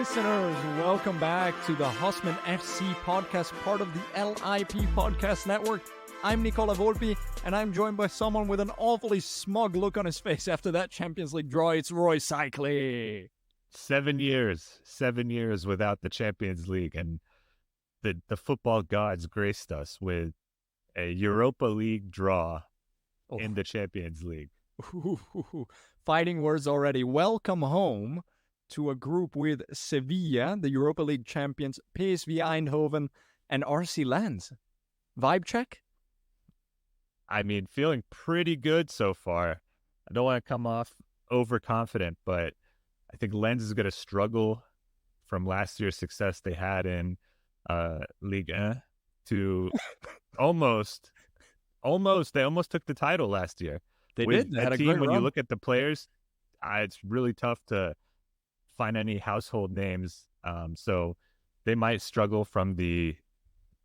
listeners, welcome back to the Husman FC podcast, part of the LIP podcast network. I'm Nicola Volpi, and I'm joined by someone with an awfully smug look on his face after that Champions League draw. It's Roy Cycli. 7 years without the Champions League, and the football gods graced us with a Europa League draw in the Champions League. Fighting words already. Welcome home to a group with Sevilla, the Europa League champions, PSV Eindhoven, and RC Lens. Vibe check? I mean, feeling pretty good so far. I don't want to come off overconfident, but I think Lens is going to struggle from last year's success they had in Ligue 1 to almost. They almost took the title last year. They did. They had a great when run. You look at the players, it's really tough to find any household names. So they might struggle from the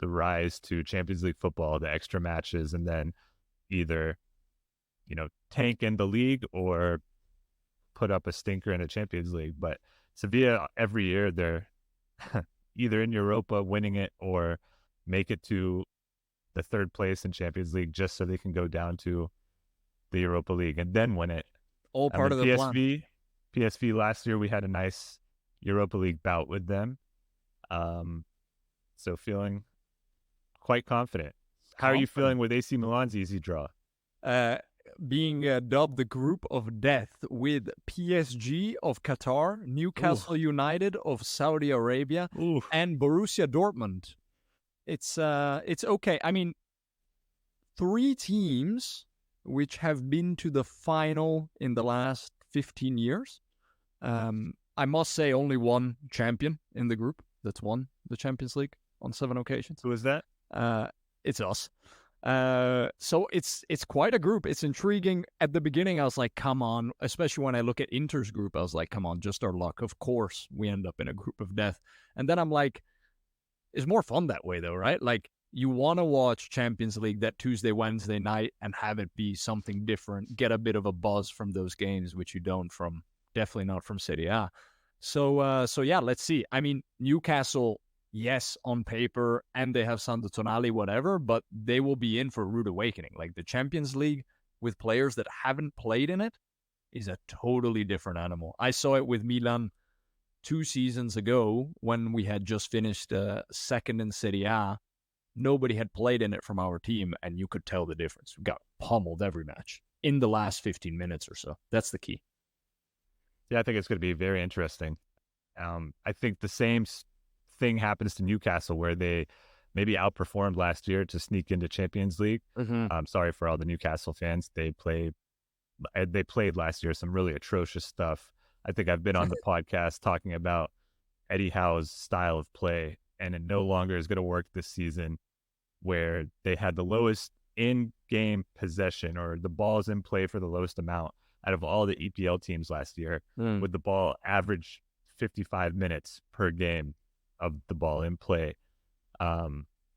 rise to Champions League football, the extra matches, and then either, tank in the league or put up a stinker in the Champions League. But Sevilla, every year, they're either in Europa winning it or make it to the third place in Champions League just so they can go down to the Europa League and then win it. All part of the plan. PSV last year, we had a nice Europa League bout with them. So feeling quite confident. How are you feeling with AC Milan's easy draw? Being dubbed the group of death with PSG of Qatar, Newcastle United of Saudi Arabia, and Borussia Dortmund. It's okay. I mean, 3 teams which have been to the final in the last 15 years. I must say only one champion in the group that's won the Champions League on 7 occasions. Who is that? It's us. So it's quite a group. It's intriguing. At the beginning, I was like, come on. Especially when I look at Inter's group, I was like, come on, just our luck. Of course, we end up in a group of death. And then I'm like, it's more fun that way, though, right? Like, you want to watch Champions League that Tuesday, Wednesday night and have it be something different, get a bit of a buzz from those games, which you don't from, definitely not from Serie A. So yeah, let's see. I mean, Newcastle, yes, on paper, and they have Sandro Tonali, whatever, but they will be in for a rude awakening. Like, the Champions League with players that haven't played in it is a totally different animal. I saw it with Milan 2 seasons ago when we had just finished second in Serie A. Nobody had played in it from our team, and you could tell the difference. We got pummeled every match in the last 15 minutes or so. That's the key. Yeah, I think it's going to be very interesting. I think the same thing happens to Newcastle, where they maybe outperformed last year to sneak into Champions League. I'm sorry for all the Newcastle fans. They played last year some really atrocious stuff. I think I've been on the podcast talking about Eddie Howe's style of play, and it no longer is going to work this season, where they had the lowest in-game possession, or the balls in play for the lowest amount out of all the EPL teams last year, with the ball average 55 minutes per game of the ball in play,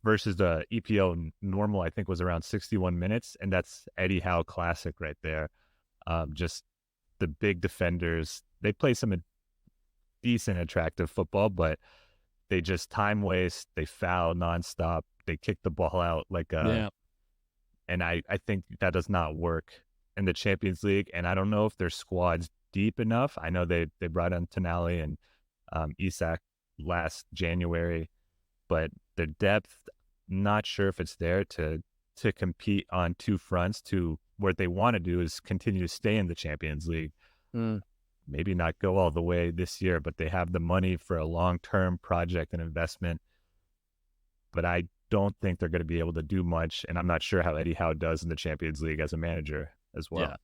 versus the EPL normal, I think, was around 61 minutes, and that's Eddie Howe classic right there. Just the big defenders, they play some decent, attractive football, but they just time waste, they foul nonstop, they kick the ball out and I think that does not work in the Champions League. And I don't know if their squad's deep enough. I know they brought in Tonali and Isak last January, but their depth, not sure if it's there to compete on 2 fronts. To what they want to do is continue to stay in the Champions League. Maybe not go all the way this year, but they have the money for a long-term project and investment. But I don't think they're going to be able to do much, and I'm not sure how Eddie Howe does in the Champions League as a manager as well. Yeah.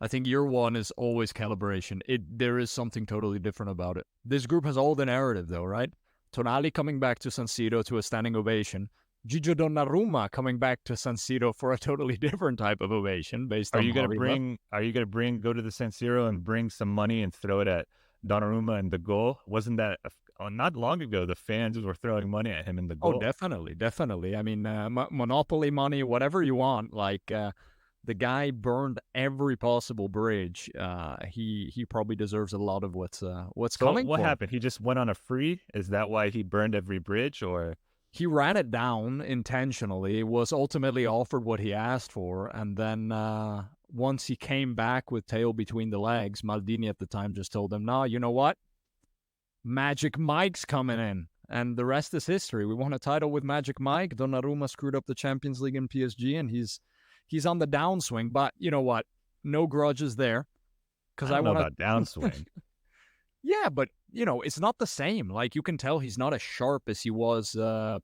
I think year one is always calibration. There is something totally different about it. This group has all the narrative, though, right? Tonali coming back to San Siro to a standing ovation. Gigio Donnarumma coming back to San Siro for a totally different type of ovation based on Are you going to go to the San Siro and bring some money and throw it at Donnarumma and the goal? Wasn't that not long ago the fans were throwing money at him in the goal? Oh, definitely. I mean, monopoly money, whatever you want. Like, The guy burned every possible bridge. He probably deserves a lot of what's So coming what for him. happened? He just went on a free? Is that why he burned every bridge, or? He ran it down intentionally, was ultimately offered what he asked for, and then once he came back with tail between the legs, Maldini at the time just told him, "No, you know what? Magic Mike's coming in." And the rest is history. We won a title with Magic Mike. Donnarumma screwed up the Champions League in PSG, and he's on the downswing. But you know what? No grudges there. I Because don't know want about downswing. Yeah, but it's not the same. Like you can tell he's not as sharp as he was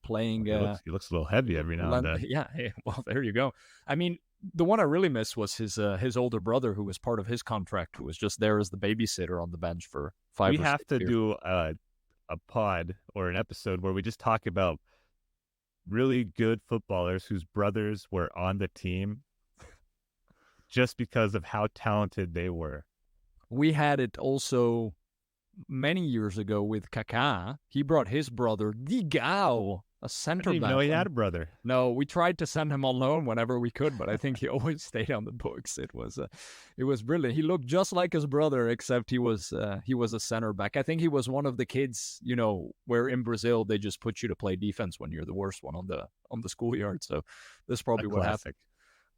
playing. He looks a little heavy every now and then. Yeah, well, there you go. I mean, the one I really missed was his older brother, who was part of his contract, who was just there as the babysitter on the bench for 5 We or have 6 to years. do a pod or an episode where we just talk about really good footballers whose brothers were on the team just because of how talented they were. We had it also many years ago with Kaká. He brought his brother Digao, a I center didn't even back. know he had a brother. No, we tried to send him on loan whenever we could, but I think he always stayed on the books. It was brilliant. He looked just like his brother, except he was a center back. I think he was one of the kids, where in Brazil they just put you to play defense when you're the worst one on the schoolyard. So that's probably what happened.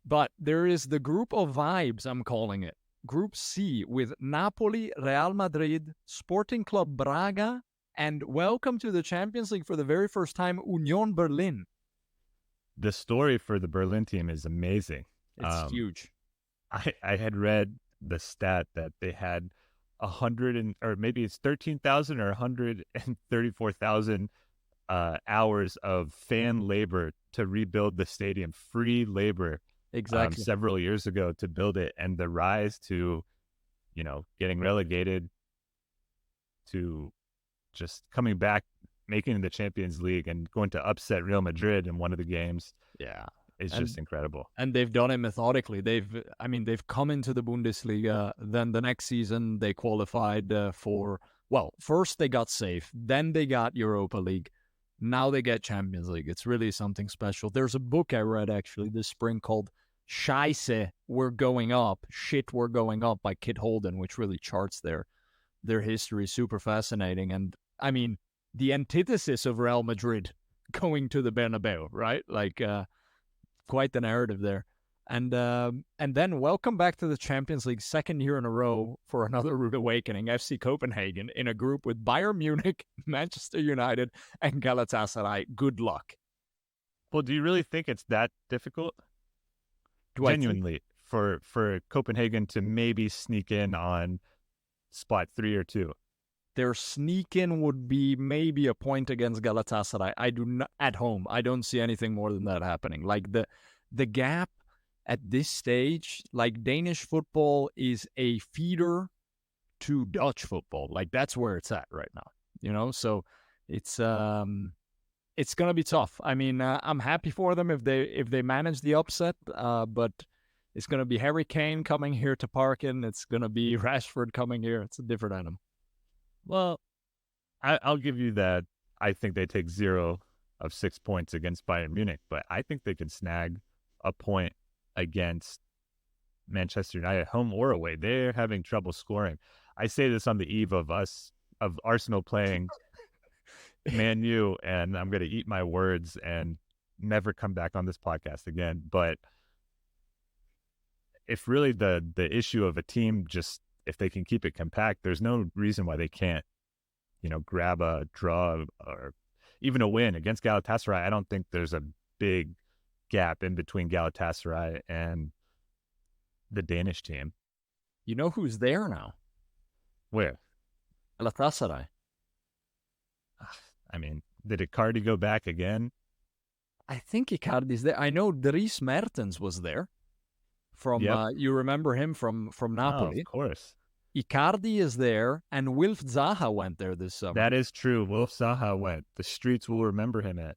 But there is the group of vibes, I'm calling it. Group C with Napoli, Real Madrid, Sporting Club Braga, and welcome to the Champions League for the very first time, Union Berlin. The story for the Berlin team is amazing. It's huge. I had read the stat that they had 100 or maybe it's 13,000 or 134,000 hours of fan labor to rebuild the stadium, free labor. Exactly. Several years ago to build it, and the rise to, getting relegated to just coming back, making the Champions League and going to upset Real Madrid in one of the games. Yeah. It's just incredible. And they've done it methodically. They've come into the Bundesliga. Then the next season they qualified first they got safe. Then they got Europa League. Now they get Champions League. It's really something special. There's a book I read actually this spring called Scheiße, We're Going Up, Shit, We're Going Up by Kit Holden, which really charts their history. Super fascinating. And I mean, the antithesis of Real Madrid going to the Bernabeu, right? Like, quite the narrative there. And then welcome back to the Champions League, second year in a row for another rude awakening. FC Copenhagen in a group with Bayern Munich, Manchester United, and Galatasaray. Good luck. Well, do you really think it's that difficult? Genuinely, for Copenhagen to maybe sneak in on spot 3 or 2? Their sneak in would be maybe a point against Galatasaray. I do not at home. I don't see anything more than that happening. Like the gap at this stage, like Danish football is a feeder to Dutch football. Like that's where it's at right now. So it's gonna be tough. I mean, I'm happy for them if they manage the upset, but it's gonna be Harry Kane coming here to Parken. It's gonna be Rashford coming here. It's a different animal. Well, I'll give you that. I think they take 0 of 6 points against Bayern Munich, but I think they can snag a point against Manchester United, home or away. They're having trouble scoring. I say this on the eve of Arsenal playing Man U, and I'm going to eat my words and never come back on this podcast again. But if really the issue of a team, just if they can keep it compact, there's no reason why they can't, grab a draw or even a win against Galatasaray. I don't think there's a big gap in between Galatasaray and the Danish team. You know who's there now? Where? Galatasaray. I mean, did Icardi go back again? I think Icardi's there. I know Dries Mertens was there. You remember him from Napoli? Oh, of course. Icardi is there, and Wilf Zaha went there this summer. That is true. Wilf Zaha went. The streets will remember him at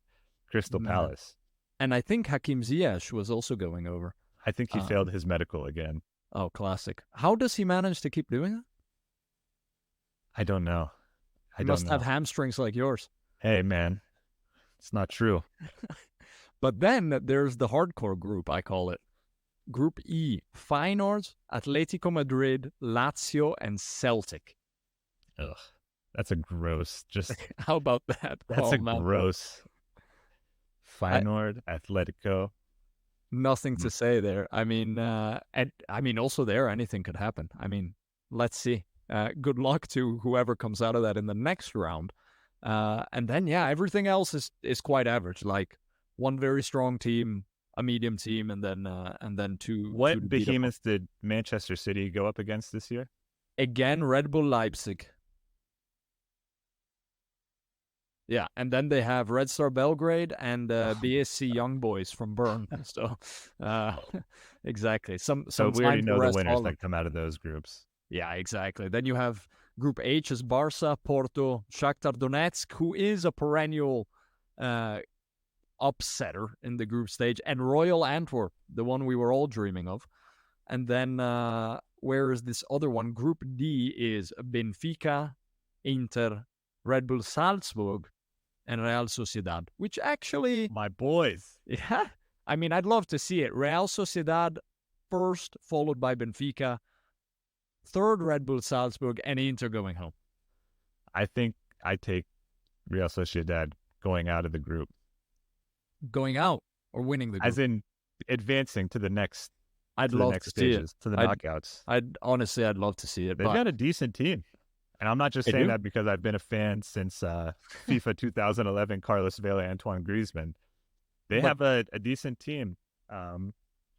Crystal Palace. And I think Hakim Ziyech was also going over. I think he failed his medical again. Oh, classic. How does he manage to keep doing that? I don't know. He must have hamstrings like yours. Hey, man. It's not true. But then there's the hardcore group, I call it. Group E, Feyenoord, Atletico Madrid, Lazio, and Celtic. Ugh, that's a gross. How about that? That's Oh a man, gross. Feyenoord, Atletico. nothing to say there. I mean, also there, anything could happen. I mean, let's see. Good luck to whoever comes out of that in the next round. And then, everything else is quite average. Like one very strong team, a medium team, and then two. What behemoths did Manchester City go up against this year? Again, Red Bull Leipzig. Yeah, and then they have Red Star Belgrade and BSC Young Boys from Bern. So, exactly. So we already know the winners that come out of those groups. Yeah, exactly. Then you have Group H is Barca, Porto, Shakhtar Donetsk, who is a perennial upsetter in the group stage, and Royal Antwerp, the one we were all dreaming of. And then where is this other one? Group D is Benfica, Inter, Red Bull Salzburg, and Real Sociedad, which actually... My boys. Yeah. I mean, I'd love to see it. Real Sociedad first, followed by Benfica, third Red Bull Salzburg, and Inter going home. I think I take Real Sociedad going out of the group. Going out or winning the group? As in advancing to the next I'd love to see it. To the knockouts. I'd love to see it. They've got a decent team. And I'm not just saying that because I've been a fan since FIFA 2011, Carlos Vela, Antoine Griezmann. They have a decent team.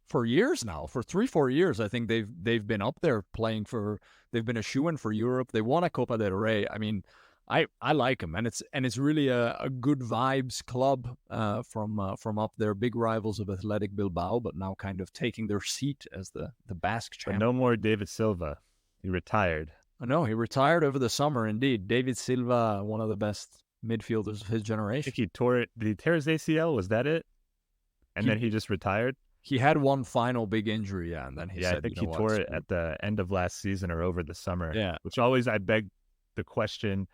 For years now, for 3-4 years, I think they've been up there playing for. They've been a shoo-in for Europe. They won a Copa del Rey. I mean, I like them, and it's really a good vibes club from up there. Big rivals of Athletic Bilbao, but now kind of taking their seat as the Basque champion. But no more David Silva. He retired. No, he retired over the summer. Indeed, David Silva, one of the best midfielders of his generation. I think he tore it. Did he tear his ACL? Was that it? And then he just retired. He had one final big injury, and then he said, I think he tore it at the end of last season or over the summer. Yeah, which always I beg the question: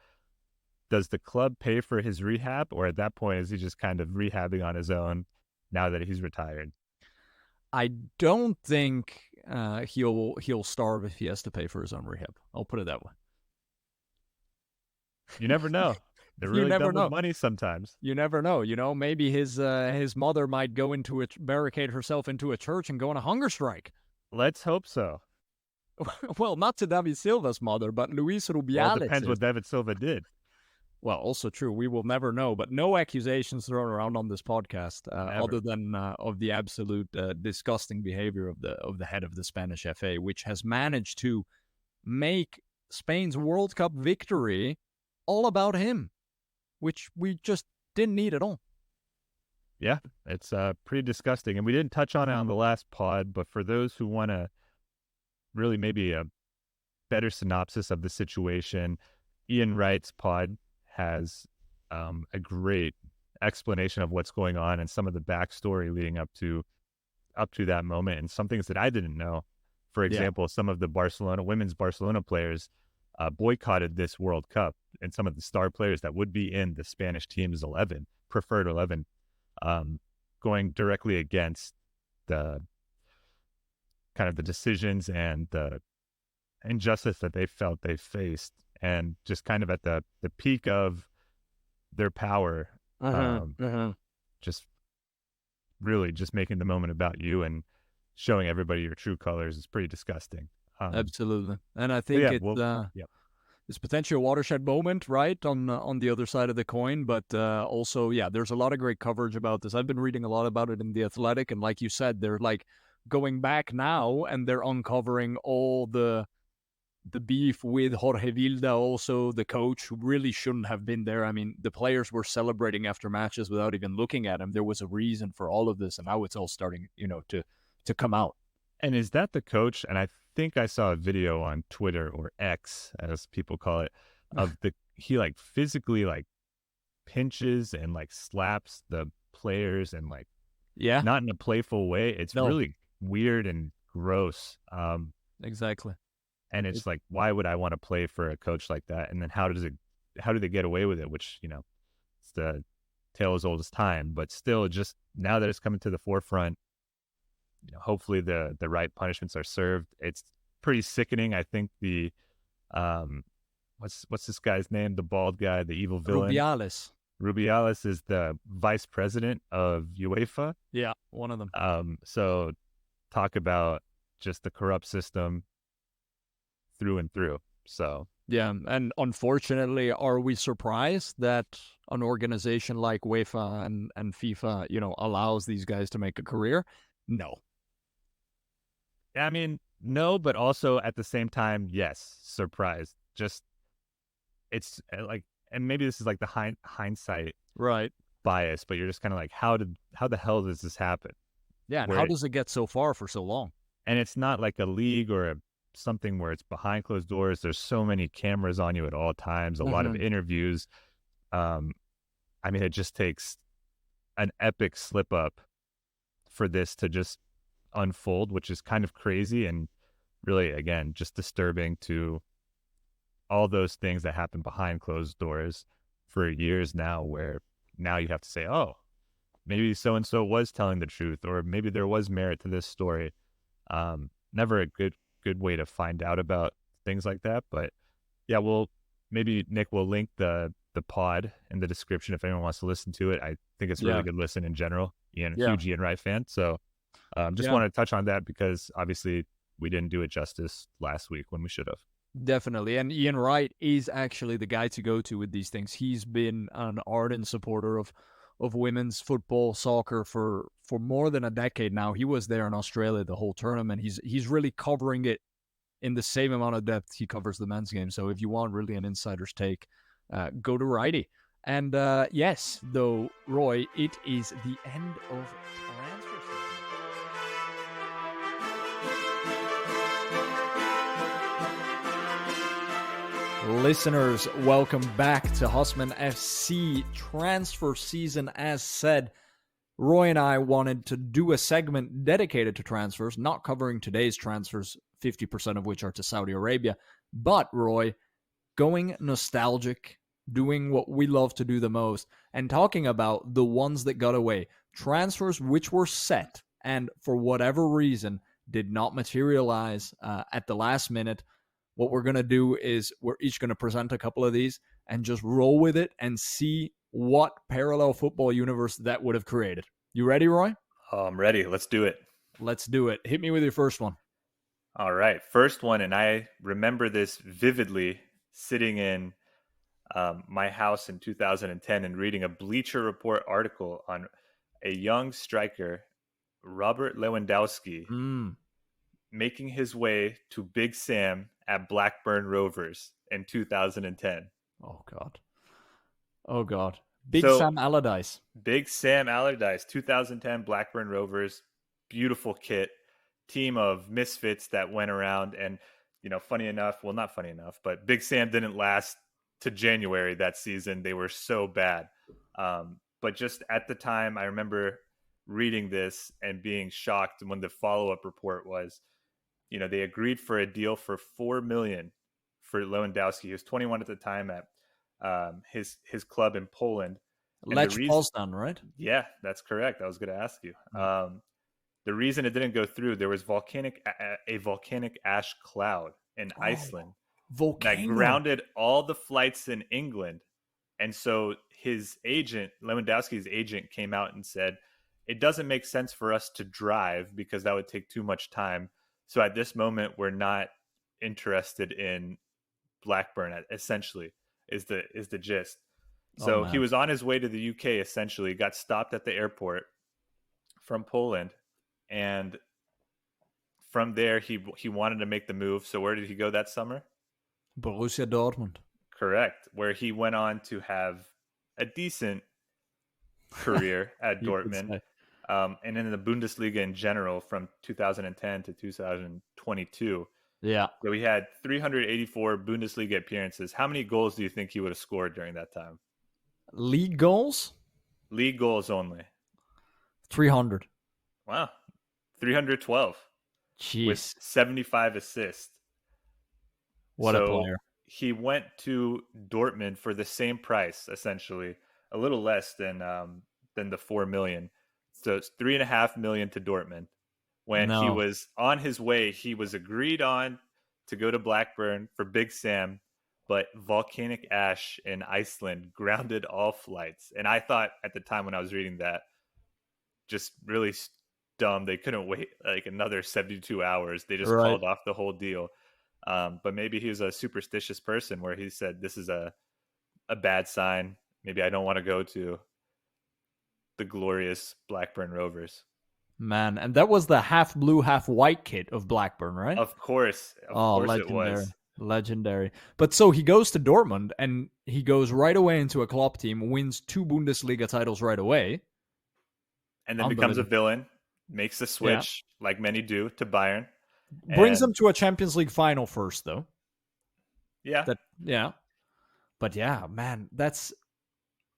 does the club pay for his rehab, or at that point is he just kind of rehabbing on his own now that he's retired? I don't think he'll starve if he has to pay for his own rehab. I'll put it that way. You never know. They're really dumb with money sometimes. You never know. You know, maybe his mother might go into barricade herself into a church and go on a hunger strike. Let's hope so. Well, not to David Silva's mother, but Luis Rubiales. Well, it depends what David Silva did. Well, also true. We will never know, but no accusations thrown around on this podcast, other than of the absolute disgusting behavior of the head of the Spanish FA, which has managed to make Spain's World Cup victory all about him, which we just didn't need at all. Yeah, it's pretty disgusting, and we didn't touch on it on the last pod, but for those who want to really maybe a better synopsis of the situation, Ian Wright's pod has a great explanation of what's going on and some of the backstory leading up to that moment, and some things that I didn't know. For example, some of the women's Barcelona players boycotted this World Cup, and some of the star players that would be in the Spanish team's preferred 11, going directly against the kind of the decisions and the injustice that they felt they faced. And just kind of at the peak of their power, just really just making the moment about you and showing everybody your true colors is pretty disgusting. Absolutely. And I think it's potentially a watershed moment, right, on the other side of the coin. But also, there's a lot of great coverage about this. I've been reading a lot about it in The Athletic. And like you said, they're like going back now and they're uncovering all the beef with Jorge Vilda, also the coach, who really shouldn't have been there. I mean, the players were celebrating after matches without even looking at him. There was a reason for all of this, and now it's all starting, to come out. And is that the coach? And I think I saw a video on Twitter, or X, as people call it, of he like physically like pinches and like slaps the players and like not in a playful way. It's really weird and gross. Exactly. And it's like, why would I want to play for a coach like that? And then how do they get away with it? Which, it's the tale as old as time. But still, just now that it's coming to the forefront, hopefully the right punishments are served. It's pretty sickening. I think the what's this guy's name? The bald guy, the evil villain. Rubiales. Rubiales is the vice president of UEFA. Yeah, one of them. So talk about just the corrupt system through and through. So yeah, and unfortunately, are we surprised that an organization like UEFA and FIFA, allows these guys to make a career? No. I mean, no, but also at the same time, yes, surprised. Just it's like, and maybe this is like the hindsight right bias, but you're just kind of like, how the hell does this happen? Yeah, and how does it get so far for so long? And it's not like a league or something where it's behind closed doors. There's so many cameras on you at all times, a lot of interviews. I mean, it just takes an epic slip up for this to just unfold, which is kind of crazy and really, again, just disturbing to all those things that happen behind closed doors for years now, where now you have to say, oh, maybe so-and-so was telling the truth, or maybe there was merit to this story. Never a good way to find out about things like that. But yeah, maybe Nick will link the pod in the description if anyone wants to listen to it. I think it's a really good listen in general. Huge Ian Wright fan. So just wanted to touch on that because obviously we didn't do it justice last week when we should have. Definitely. And Ian Wright is actually the guy to go to with these things. He's been an ardent supporter of women's football, soccer for more than a decade now. He was there in Australia the whole tournament. He's really covering it in the same amount of depth he covers the men's game. So if you want really an insider's take, go to Righty. And yes, though, Roy, it is the end of transfer season. Listeners, welcome back to Husman FC transfer season. As said, Roy and I wanted to do a segment dedicated to transfers, not covering today's transfers, 50% of which are to Saudi Arabia, but, Roy, going nostalgic, doing what we love to do the most, and talking about the ones that got away, transfers which were set and for whatever reason did not materialize at the last minute. What we're going to do is we're each going to present a couple of these and just roll with it and see what parallel football universe that would have created. You ready, Roy? I'm ready. Let's do it. Let's do it. Hit me with your first one. All right. First one, and I remember this vividly, sitting in my house in 2010 and reading a Bleacher Report article on a young striker, Robert Lewandowski, making his way to Big Sam at Blackburn Rovers in 2010. Oh, God. Sam Allardyce. Big Sam Allardyce, 2010 Blackburn Rovers. Beautiful kit. Team of misfits that went around. And, funny enough, well, not funny enough, but Big Sam didn't last to January that season. They were so bad. But just at the time, I remember reading this and being shocked when the follow-up report was, they agreed for a deal for $4 million for Lewandowski. He was 21 at the time at his club in Poland. Lech Poznan, right? Yeah, that's correct. I was going to ask you. The reason it didn't go through, there was a volcanic ash cloud in Iceland that grounded all the flights in England. And so his agent, Lewandowski's agent, came out and said, it doesn't make sense for us to drive because that would take too much time. So at this moment, we're not interested in Blackburn, essentially, is the gist. So he was on his way to the UK, essentially, got stopped at the airport from Poland. And from there, he wanted to make the move. So where did he go that summer? Borussia Dortmund. Correct. Where he went on to have a decent career at Dortmund. And in the Bundesliga in general from 2010 to 2022. Yeah. So he had 384 Bundesliga appearances. How many goals do you think he would have scored during that time? League goals? League goals only. 300. Wow. 312. Jeez. With 75 assists. What a player. He went to Dortmund for the same price, essentially. A little less than the $4 million. So it's $3.5 million to Dortmund. when he No. was on his way. He was agreed on to go to Blackburn for Big Sam, but volcanic ash in Iceland grounded all flights. And I thought at the time when I was reading that, just really dumb. They couldn't wait like another 72 hours. They just Right. called off the whole deal. But maybe he was a superstitious person where he said, this is a bad sign. Maybe I don't want to go to the glorious Blackburn Rovers. Man, and that was the half blue, half white kit of Blackburn, right? Of Oh, course it legendary. was. Legendary. But so he goes to Dortmund and he goes right away into a Klopp team, wins 2 Bundesliga titles right away. And then becomes a Unbelievable. villain, makes the Yeah. switch like many do to Bayern. Brings And them to a Champions League final first, though. yeah, That yeah. But yeah, man, that's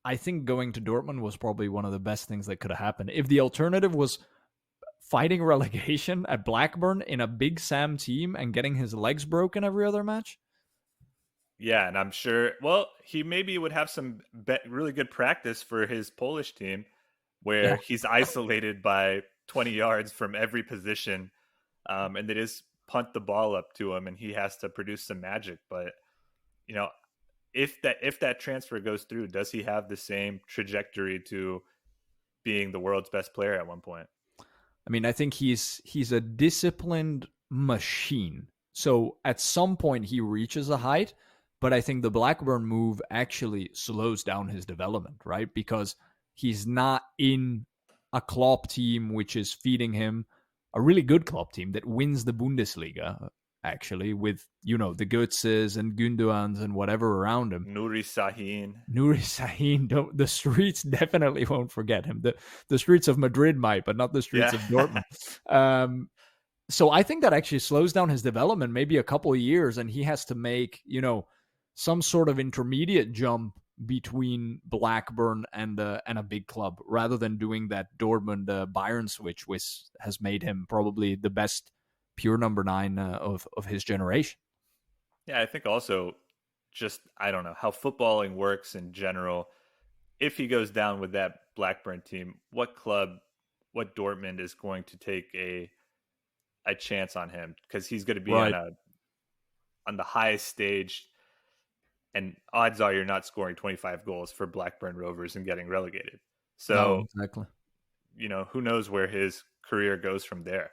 I think going to Dortmund was probably one of the best things that could have happened. If the alternative was fighting relegation at Blackburn in a Big Sam team and getting his legs broken every other match. yeah, and I'm sure. Well, he maybe would have some really good practice for his Polish team, Yeah. where he's isolated by 20 yards from every position, and they just punt the ball up to him, and he has to produce some magic. But you know, if that transfer goes through, does he have the same trajectory to being the world's best player at one point? I mean, I think he's a disciplined machine. So at some point he reaches a height, but I think the Blackburn move actually slows down his development, right? Because he's not in a Klopp team which is feeding him a really good Klopp team that wins the Bundesliga, actually, with, the Götzes and Gündoğans and whatever around him. Nuri Sahin. Nuri Sahin, the streets definitely won't forget him. The streets of Madrid might, but not the streets of Dortmund. So I think that actually slows down his development maybe a couple of years, and he has to make, some sort of intermediate jump between Blackburn and a big club, rather than doing that Dortmund Bayern switch, which has made him probably the best pure number 9 of his generation. Yeah, I think also just, I don't know how footballing works in general. If he goes down with that Blackburn team, what Dortmund is going to take a chance on him? Because he's going to be Right. on the highest stage, and odds are you're not scoring 25 goals for Blackburn Rovers and getting relegated. No, So, exactly. who knows where his career goes from there?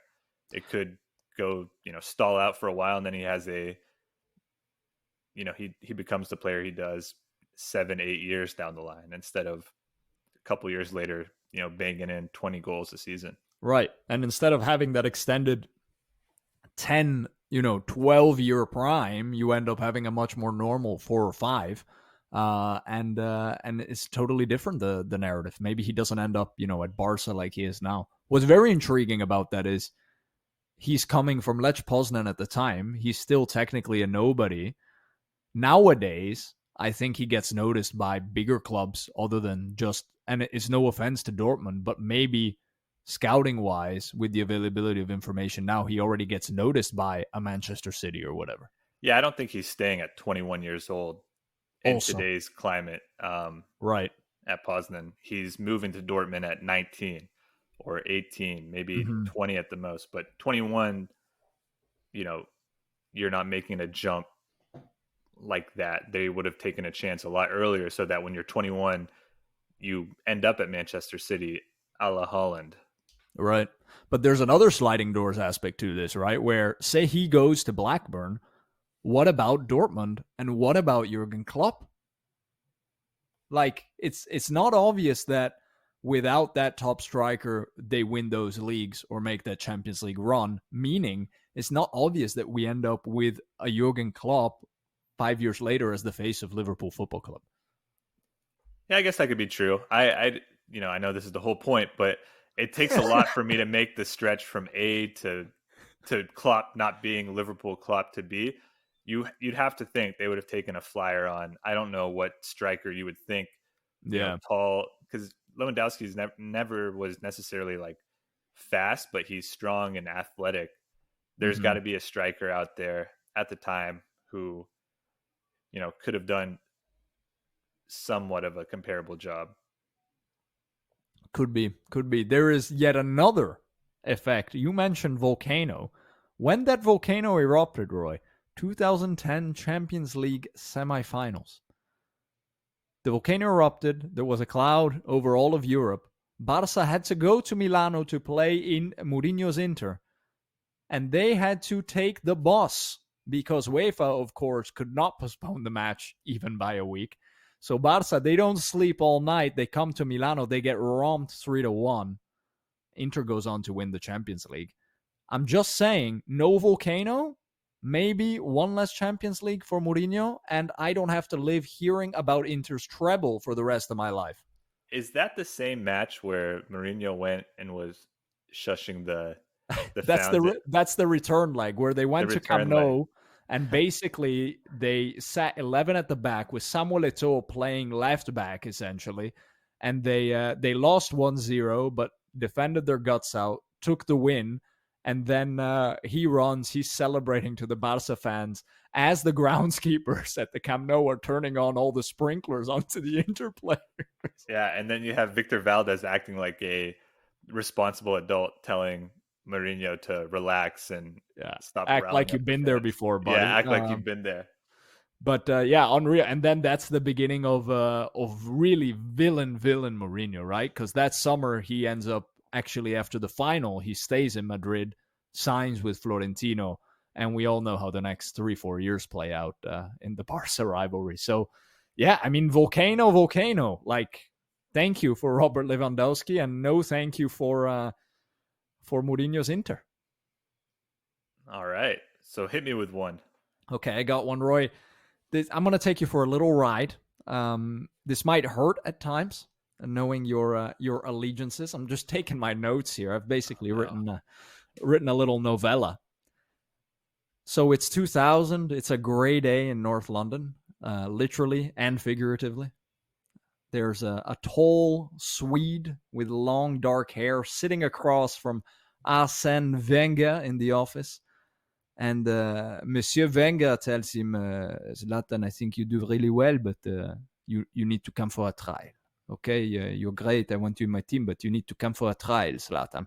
It could go, stall out for a while, and then he has he becomes the player he does 7-8 years down the line, instead of a couple years later, banging in 20 goals a season. Right. And instead of having that extended 10, 12-year prime, you end up having a much more normal 4 or 5. And it's totally different, the narrative. Maybe he doesn't end up, at Barca like he is now. What's very intriguing about that is he's coming from Lech Poznan at the time. He's still technically a nobody. Nowadays, I think he gets noticed by bigger clubs other than just, and it's no offense to Dortmund, but maybe scouting wise, with the availability of information now, he already gets noticed by a Manchester City or whatever. Yeah, I don't think he's staying at 21 years old in today's climate. Right. At Poznan, he's moving to Dortmund at 19 or 18, maybe 20 at the most. But 21, you're not making a jump like that. They would have taken a chance a lot earlier, so that when you're 21, you end up at Manchester City a la Holland. Right. But there's another sliding doors aspect to this, right? Where, say he goes to Blackburn, what about Dortmund and what about Jurgen Klopp? Like, it's not obvious that without that top striker, they win those leagues or make that Champions League run, meaning it's not obvious that we end up with a Jurgen Klopp 5 years later as the face of Liverpool Football Club. Yeah, I guess that could be true. I know this is the whole point, but it takes a lot for me to make the stretch from A to Klopp not being Liverpool Klopp to B. You'd have to think they would have taken a flyer on, I don't know what striker you would think, tall, because Lewandowski's never was necessarily like fast, but he's strong and athletic. There's got to be a striker out there at the time who, could have done somewhat of a comparable job. Could be. There is yet another effect. You mentioned volcano. When that volcano erupted, Roy, 2010 Champions League semifinals. The volcano erupted. There was a cloud over all of Europe. Barca had to go to Milano to play in Mourinho's Inter. And they had to take the bus because UEFA, of course, could not postpone the match even by a week. So Barca, they don't sleep all night. They come to Milano. They get romped 3-1. Inter goes on to win the Champions League. I'm just saying, no volcano, maybe one less Champions League for Mourinho, and I don't have to live hearing about Inter's treble for the rest of my life. Is that the same match where Mourinho went and was shushing the that's the return leg where they went to Camp Nou and basically they sat 11 at the back with Samuel Eto'o playing left back essentially, and they lost 1-0 but defended their guts out, took the win, and then he's celebrating to the Barca fans as the groundskeepers at the Camp Nou are turning on all the sprinklers onto the Inter players. Yeah, and then you have Victor Valdez acting like a responsible adult telling Mourinho to relax and stop. Act like you've been there before, buddy. Yeah, act like you've been there. But unreal. And then that's the beginning of really villain Mourinho, right? Because that summer he ends up actually after the final, he stays in Madrid, signs with Florentino, and we all know how the next 3-4 years play out in the Barca rivalry. So, yeah, I mean, volcano. Like, thank you for Robert Lewandowski, and no thank you for Mourinho's Inter. All right, so hit me with one. Okay, I got one, Roy. I'm going to take you for a little ride. This might hurt at times, knowing your allegiances. I'm just taking my notes here. I've basically written a little novella. So it's 2000. It's a gray day in North London, literally and figuratively. There's a tall Swede with long dark hair sitting across from Arsene Wenger in the office. And Monsieur Wenger tells him, Zlatan, I think you do really well, but you need to come for a trial. Okay, you're great. I want you in my team, but you need to come for a trial, Zlatan.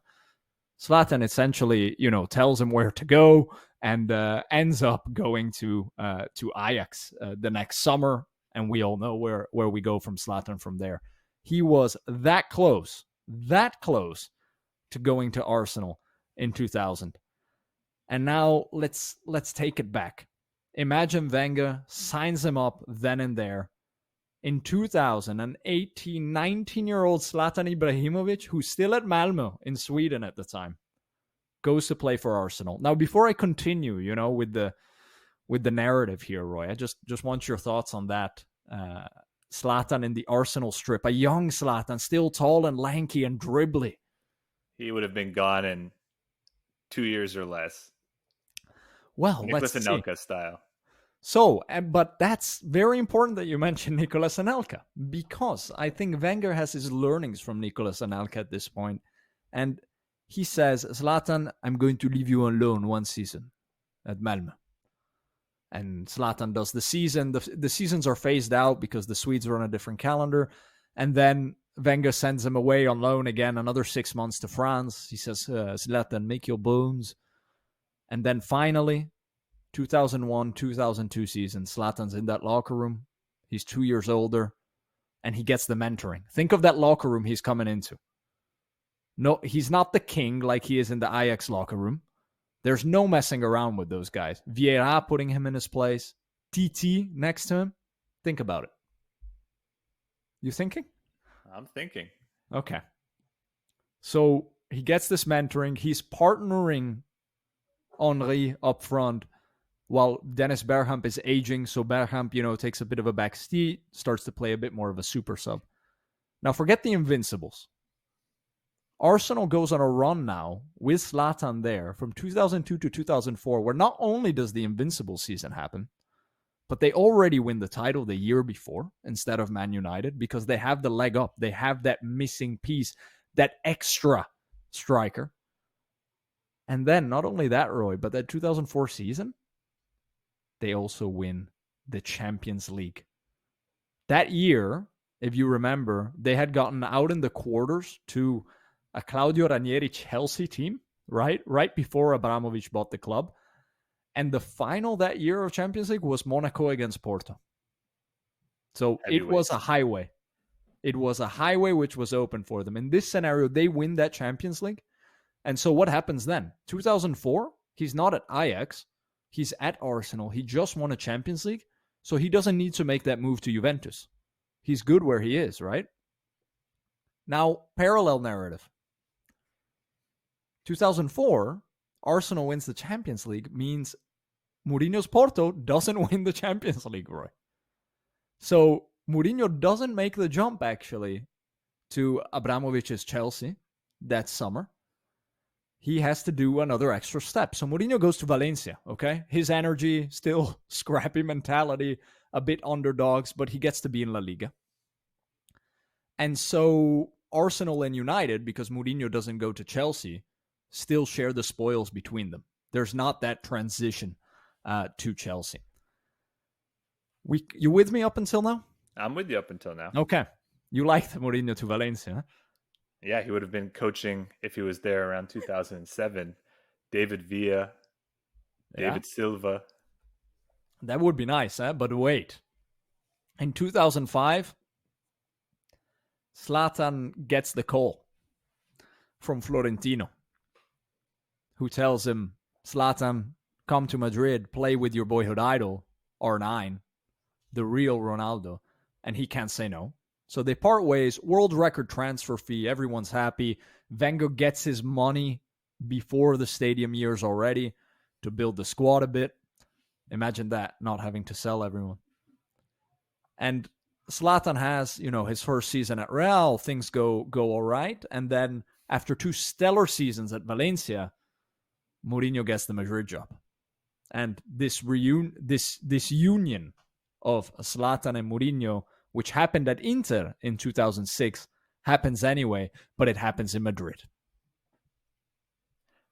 Zlatan essentially, tells him where to go and ends up going to Ajax the next summer. And we all know where we go from Zlatan from there. He was that close to going to Arsenal in 2000. And now let's take it back. Imagine Wenger signs him up then and there. In 2000, an 18, 19-year-old Zlatan Ibrahimovic, who's still at Malmö in Sweden at the time, goes to play for Arsenal. Now, before I continue, with the narrative here, Roy, I just want your thoughts on that. Zlatan in the Arsenal strip, a young Zlatan, still tall and lanky and dribbly. He would have been gone in 2 years or less. Well, Nicolas let's Anelka see. style. So, but that's very important that you mentioned Nicolas Anelka, because I think Wenger has his learnings from Nicolas Anelka at this point. And he says, Zlatan, I'm going to leave you on loan one season at Malmö. And Zlatan does the season. The seasons are phased out because the Swedes are on a different calendar. And then Wenger sends him away on loan again, another 6 months to France. He says, Zlatan, make your bones. And then finally, 2001, 2002 season, Zlatan's in that locker room. He's 2 years older, and he gets the mentoring. Think of that locker room he's coming into. No, he's not the king like he is in the Ajax locker room. There's no messing around with those guys. Vieira putting him in his place. TT next to him. Think about it. You thinking? I'm thinking. Okay. So he gets this mentoring. He's partnering Henry up front while Dennis Bergkamp is aging. So Bergkamp, takes a bit of a back seat, starts to play a bit more of a super sub. Now forget the Invincibles. Arsenal goes on a run now with Zlatan there from 2002 to 2004, where not only does the Invincible season happen, but they already win the title the year before instead of Man United because they have the leg up. They have that missing piece, that extra striker. And then not only that, Roy, but that 2004 season, they also win the Champions League. That year, if you remember, they had gotten out in the quarters to a Claudio Ranieri Chelsea team right? Right before Abramovich bought the club. And the final that year of Champions League was Monaco against Porto. So it was a highway. It was a highway which was open for them. In this scenario, they win that Champions League. And so what happens then? 2004, he's not at Ajax. He's at Arsenal. He just won a Champions League. So he doesn't need to make that move to Juventus. He's good where he is, right? Now, parallel narrative. 2004, Arsenal wins the Champions League, means Mourinho's Porto doesn't win the Champions League, Roy. So Mourinho doesn't make the jump, actually, to Abramovich's Chelsea that summer. He has to do another extra step. So Mourinho goes to Valencia, okay? His energy, still scrappy mentality, a bit underdogs, but he gets to be in La Liga. And so Arsenal and United, because Mourinho doesn't go to Chelsea, still share the spoils between them. There's not that transition to Chelsea. You with me up until now? I'm with you up until now. Okay. You liked Mourinho to Valencia, huh? Yeah, he would have been coaching if he was there around 2007. David Villa, David Silva. That would be nice, huh? But wait. In 2005, Zlatan gets the call from Florentino, who tells him, Zlatan, come to Madrid, play with your boyhood idol, R9, the real Ronaldo. And he can't say no. So they part ways, world record transfer fee, everyone's happy. Wenger gets his money before the stadium years already to build the squad a bit. Imagine that, not having to sell everyone. And Zlatan has, his first season at Real, things go all right. And then after 2 stellar seasons at Valencia, Mourinho gets the Madrid job. And this union of Zlatan and Mourinho, which happened at Inter in 2006, happens anyway, but it happens in Madrid.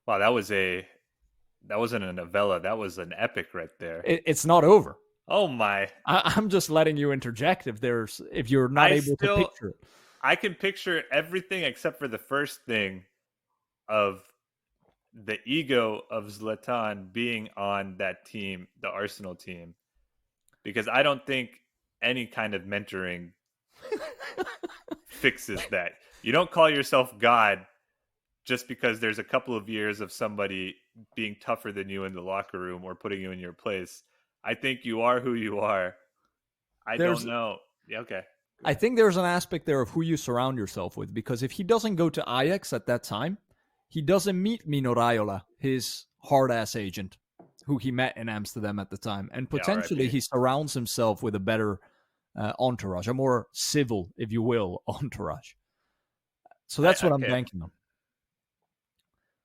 Wow, that wasn't a novella. That was an epic right there. It's not over. Oh my! I'm just letting you interject if you're not able to picture it. I can picture everything except for the first thing of the ego of Zlatan being on that team, the Arsenal team, because I don't think any kind of mentoring fixes that. You don't call yourself God just because there's a couple of years of somebody being tougher than you in the locker room or putting you in your place. I think you are who you are. I don't know. Yeah, okay. I think there's an aspect there of who you surround yourself with, because if he doesn't go to Ajax at that time, he doesn't meet Mino Raiola, his hard-ass agent, who he met in Amsterdam at the time. And potentially he surrounds himself with a better entourage, a more civil, if you will, entourage. So that's what I'm banking on.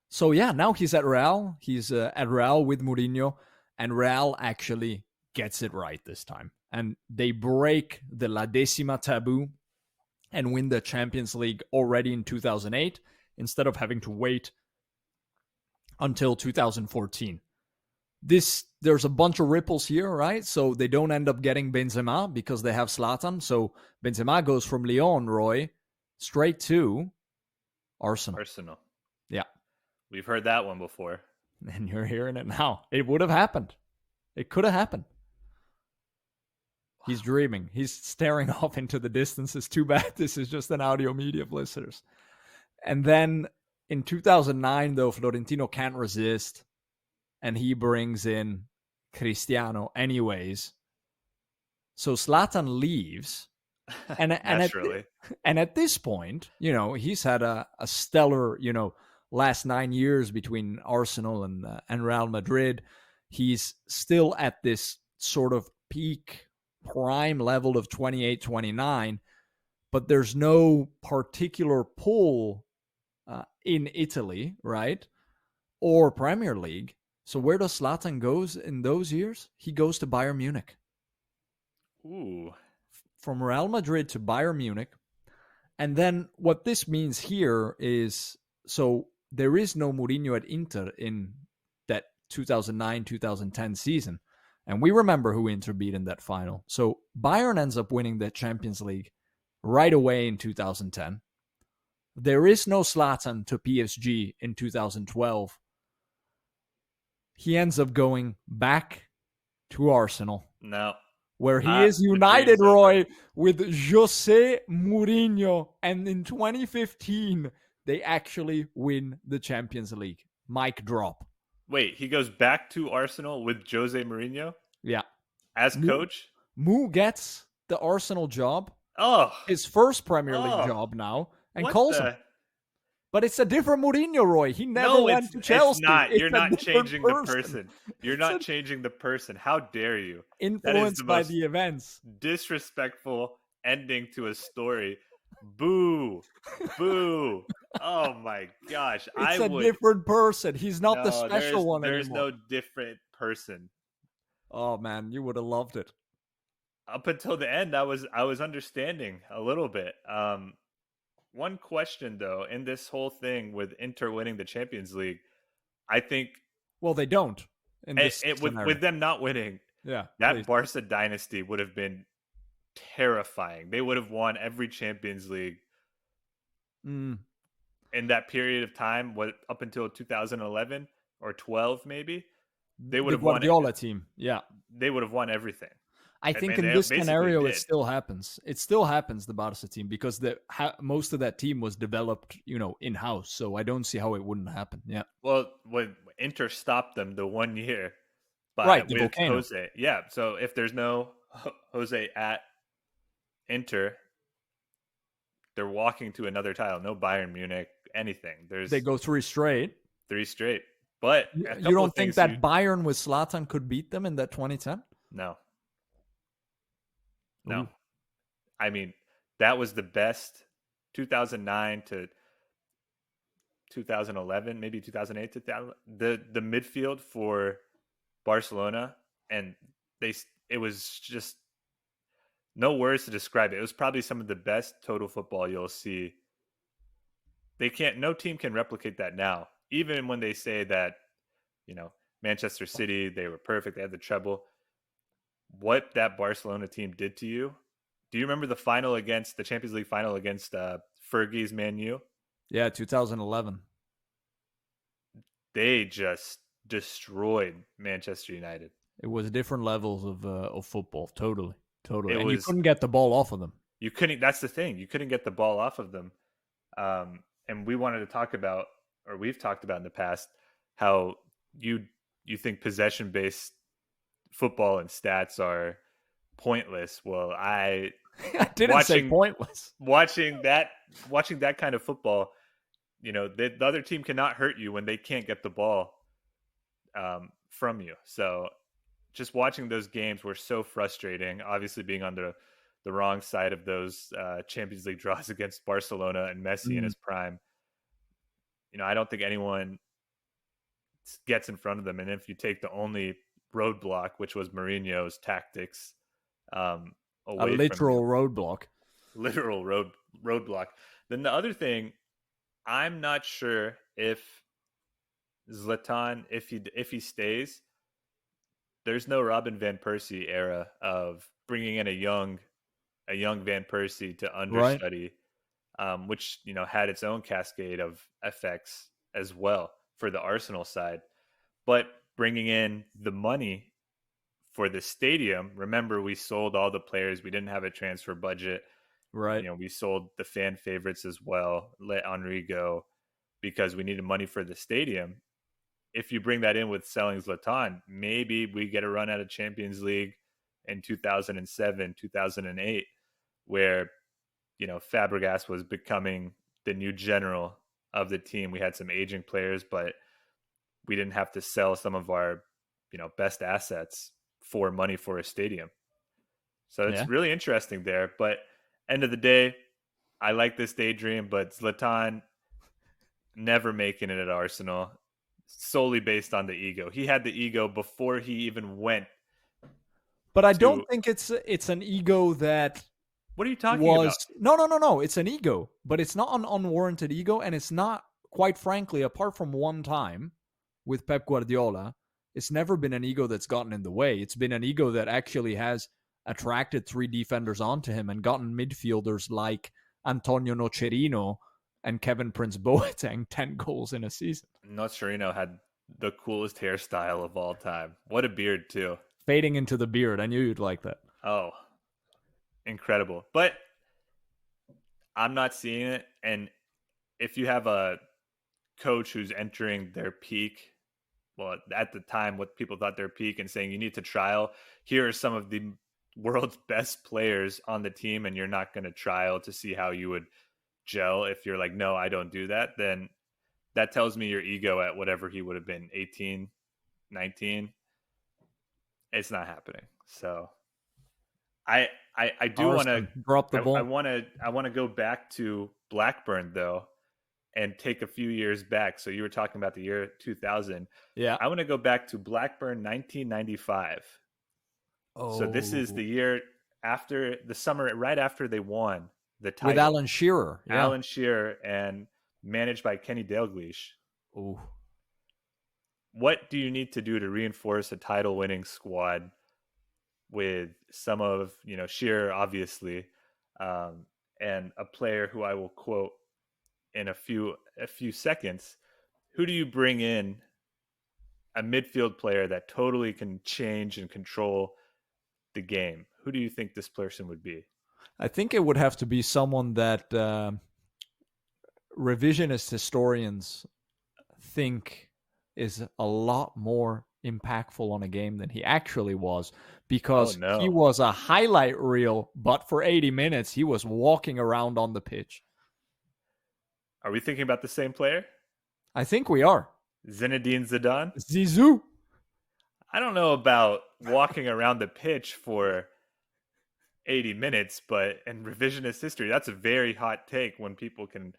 So yeah, now he's at Real. He's at Real with Mourinho, and Real actually gets it right this time. And they break the La Decima taboo and win the Champions League already in 2008, instead of having to wait until 2014. There's a bunch of ripples here, right? So they don't end up getting Benzema because they have Zlatan. So Benzema goes from Lyon, Roy, straight to Arsenal. Yeah. We've heard that one before. And you're hearing it now. It would have happened. It could have happened. Wow. He's dreaming. He's staring off into the distance. It's too bad this is just an audio media of listeners. And then in 2009, though, Florentino can't resist, and he brings in Cristiano anyways. So Zlatan leaves. And at this point, he's had a stellar, last 9 years between Arsenal and Real Madrid. He's still at this sort of peak prime level of 28, 29, but there's no particular pull in Italy, right? Or Premier League. So where does Zlatan goes in those years? He goes to Bayern Munich. Ooh. From Real Madrid to Bayern Munich. And then what this means here is, so there is no Mourinho at Inter in that 2009-2010 season. And we remember who Inter beat in that final. So Bayern ends up winning the Champions League right away in 2010. There is no Zlatan to PSG in 2012. He ends up going back to Arsenal. No. Where he is united, Roy, with Jose Mourinho. And in 2015, they actually win the Champions League. Mic drop. Wait, he goes back to Arsenal with Jose Mourinho? Yeah. As coach? Mou gets the Arsenal job. Oh. His first Premier League job now. And What calls him. But it's a different Mourinho, Roy. He never went to Chelsea. It's not. You're not changing the person. person. You're not changing the person. How dare you? Influenced by the events. Disrespectful ending to a story. Boo. Boo. Oh my gosh. It's a different person. He's not the special one anymore. There's no different person. Oh man, you would have loved it. Up until the end, I was understanding a little bit. One question, though, in this whole thing with Inter winning the Champions League, I think... Well, they don't. In this with them not winning, that Barca dynasty would have been terrifying. They would have won every Champions League in that period of time, up until 2011 or 12, maybe. They would have won. The Guardiola team, yeah. They would have won everything. I think in this scenario, it still happens. It still happens, the Barca team, because most of that team was developed, in-house. So I don't see how it wouldn't happen. Yeah. Well, when Inter stopped them the 1 year, with volcano. Jose. Yeah. So if there's no Jose at Inter, they're walking to another title. No Bayern Munich, anything. They go 3 straight. 3 straight. But you don't think that Bayern with Zlatan could beat them in that 2010? No. No. I mean, that was the best 2009 to 2011, maybe 2008 to the midfield for Barcelona, and it was just no words to describe it. It was probably some of the best total football you'll see. No team can replicate that now. Even when they say that, Manchester City, they were perfect, they had the treble. What that Barcelona team did to you. Do you remember the Champions League final against Fergie's Man U? Yeah, 2011. They just destroyed Manchester United. It was different levels of football, totally. You couldn't get the ball off of them. You couldn't. That's the thing. You couldn't get the ball off of them. And we wanted to talk about, or we've talked about in the past, how you think possession-based football and stats are pointless. Well, I didn't say pointless. Watching that kind of football, the other team cannot hurt you when they can't get the ball from you. So just watching those games were so frustrating. Obviously, being on the wrong side of those Champions League draws against Barcelona and Messi in his prime. I don't think anyone gets in front of them. And if you take the only roadblock, which was Mourinho's tactics, a literal roadblock. Literal roadblock. Then the other thing, I'm not sure if Zlatan, if he stays, there's no Robin van Persie era of bringing in a young Van Persie to understudy, which had its own cascade of effects as well for the Arsenal side. But bringing in the money for the stadium, remember we sold all the players. We didn't have a transfer budget. Right. We sold the fan favorites as well, let Henry go because we needed money for the stadium. If you bring that in with selling Zlatan, maybe we get a run at a Champions League in 2007, 2008, where, Fabregas was becoming the new general of the team. We had some aging players, but we didn't have to sell some of our, best assets for money for a stadium. So it's really interesting there. But end of the day, I like this daydream, but Zlatan never making it at Arsenal solely based on the ego. He had the ego before he even went. But I don't think it's an ego that... What are you talking about? No. It's an ego, but it's not an unwarranted ego, and it's not, quite frankly, apart from one time with Pep Guardiola, it's never been an ego that's gotten in the way. It's been an ego that actually has attracted 3 defenders onto him and gotten midfielders like Antonio Nocerino and Kevin Prince Boateng 10 goals in a season. Nocerino had the coolest hairstyle of all time. What a beard, too. Fading into the beard. I knew you'd like that. Oh, incredible. But I'm not seeing it. And if you have a coach who's entering their peak, well, at the time, what people thought their peak, and saying you need to trial, here are some of the world's best players on the team, and you're not going to trial to see how you would gel. If you're like, no, I don't do that, then that tells me your ego at whatever he would have been, 18, 19. It's not happening. So I do want to drop the ball. I want to go back to Blackburn though, and take a few years back. So you were talking about the year 2000. Yeah. I want to go back to Blackburn 1995. Oh. So this is the year after the summer, right after they won the title. With Alan Shearer. Yeah. Alan Shearer, and managed by Kenny Dalglish. Oh. What do you need to do to reinforce a title-winning squad with some of, Shearer, obviously, and a player who I will quote in a few seconds? Who do you bring in, a midfield player that totally can change and control the game? Who do you think this person would be? I think it would have to be someone that revisionist historians think is a lot more impactful on a game than he actually was, because he was a highlight reel, but for 80 minutes, he was walking around on the pitch. Are we thinking about the same player? I think we are. Zinedine Zidane? Zizou. I don't know about walking around the pitch for 80 minutes, but in revisionist history, that's a very hot take when people can,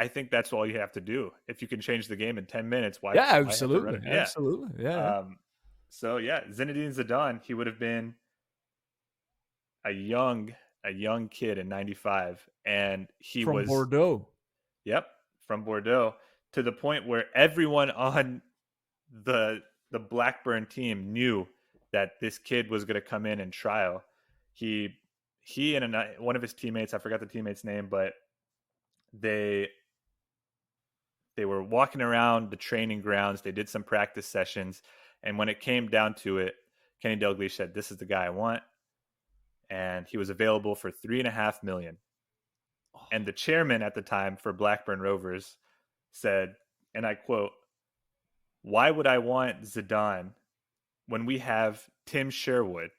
I think that's all you have to do. If you can change the game in 10 minutes, why? Yeah, absolutely. Yeah. Absolutely. Yeah. Zinedine Zidane, he would have been a young kid in 95, and he was from Bordeaux. Yep, from Bordeaux, to the point where everyone on the Blackburn team knew that this kid was going to come in and trial. He and one of his teammates, I forgot the teammate's name, but they were walking around the training grounds. They did some practice sessions, and when it came down to it, Kenny Dalglish said, "This is the guy I want," and he was available for $3.5 million. And the chairman at the time for Blackburn Rovers said, and I quote, "Why would I want Zidane when we have Tim Sherwood?"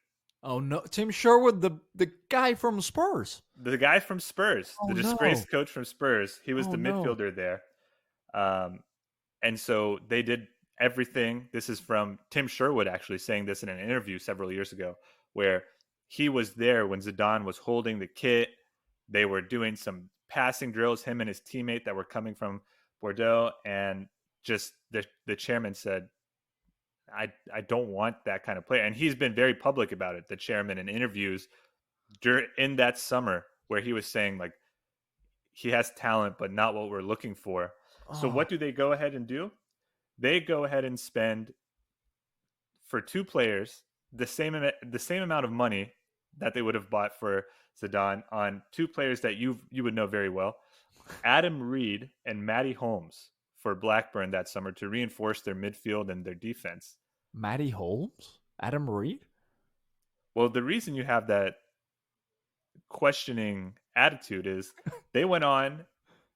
Oh, no. Tim Sherwood, the guy from Spurs. The guy from Spurs, the disgraced coach from Spurs. He was the midfielder there. And so they did everything. This is from Tim Sherwood actually saying this in an interview several years ago, where he was there when Zidane was holding the kit. They were doing some passing drills, him and his teammate that were coming from Bordeaux. And just the chairman said, I don't want that kind of player. And he's been very public about it, the chairman, in interviews in that summer, where he was saying, like, he has talent, but not what we're looking for. So what do they go ahead and do? They go ahead and spend, for two players, the same amount of money that they would have bought for Zidane on two players that you would know very well, Adam Reed and Matty Holmes, for Blackburn that summer, to reinforce their midfield and their defense. Matty Holmes? Adam Reed? Well, the reason you have that questioning attitude is they went on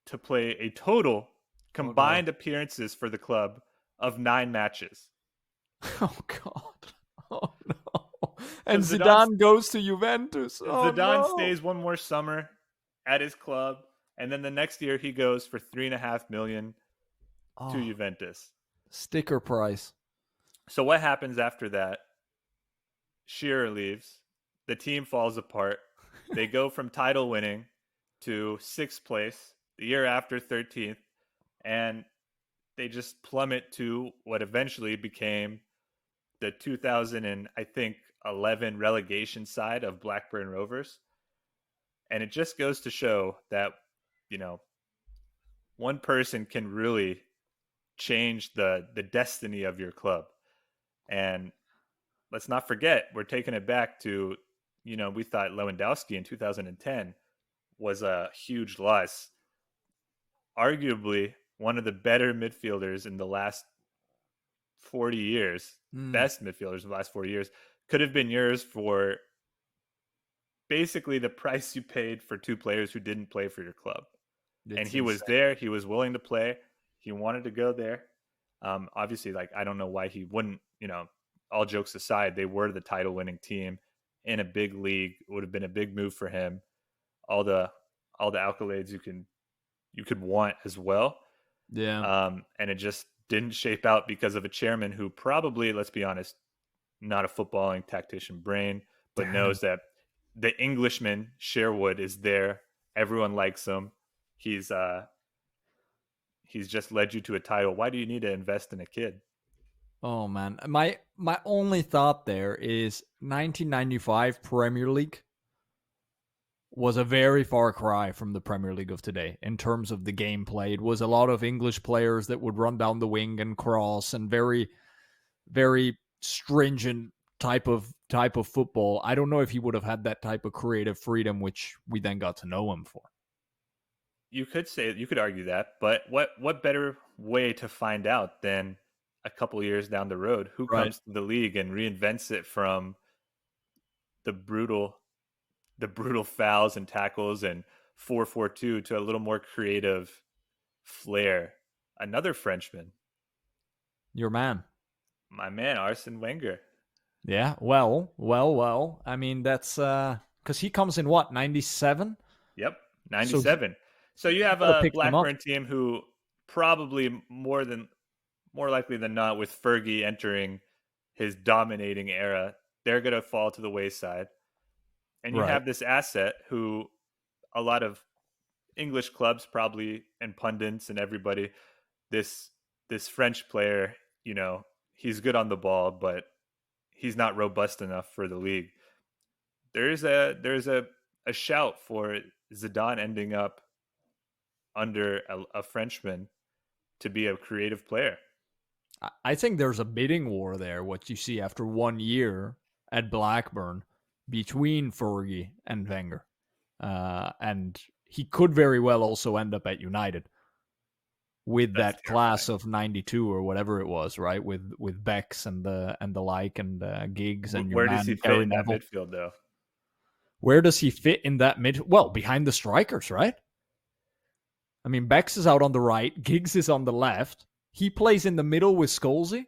to play a total combined appearances for the club of 9 matches. Oh, God. Oh, no. And so Zidane goes to Juventus. Zidane stays one more summer at his club, and then the next year he goes for $3.5 million to Juventus. Sticker price. So what happens after that? Shearer leaves. The team falls apart. They go from title winning to 6th place. The year after, 13th. And they just plummet to what eventually became the 2011 relegation side of Blackburn Rovers. And it just goes to show that, one person can really change the destiny of your club. And let's not forget, we're taking it back to, we thought Lewandowski in 2010 was a huge loss. arguably one of the better midfielders in the last 40 years, best midfielders in the last 40 years, could have been yours for basically the price you paid for two players who didn't play for your club. And he was there. He was willing to play. He wanted to go there. Obviously, like, I don't know why he wouldn't, all jokes aside, they were the title winning team in a big league. It would have been a big move for him. All the accolades you could want as well. Yeah. And it just didn't shape out because of a chairman who probably, let's be honest, not a footballing tactician brain, but knows that the Englishman Sherwood is there. Everyone likes him. He's just led you to a title. Why do you need to invest in a kid? Oh man, my only thought there is 1995 Premier League was a very far cry from the Premier League of today in terms of the gameplay. It was a lot of English players that would run down the wing and cross, and very, very stringent type of football. I don't know if he would have had that type of creative freedom, which we then got to know him for. You could argue that, but what better way to find out than a couple years down the road who comes to the league and reinvents it from the brutal fouls and tackles and 4-4-2 to a little more creative flair. Another Frenchman. Your man. My man, Arsene Wenger. Yeah, well. I mean, that's because he comes in what, 97? Yep, 97. So you have a Blackburn team who probably more likely than not, with Fergie entering his dominating era, they're going to fall to the wayside. And you have this asset who a lot of English clubs probably, and pundits and everybody, this French player, he's good on the ball, but he's not robust enough for the league. There's a shout for Zidane ending up under a Frenchman to be a creative player. I think there's a bidding war there, what you see after 1 year at Blackburn between Fergie and Wenger. And he could very well also end up at United with that class of 92 or whatever it was, right? With Becks and the like, and Giggs and where does he fit in that midfield though? Where does he fit in that well, behind the strikers, right? I mean, Becks is out on the right, Giggs is on the left. He plays in the middle with Scholesy.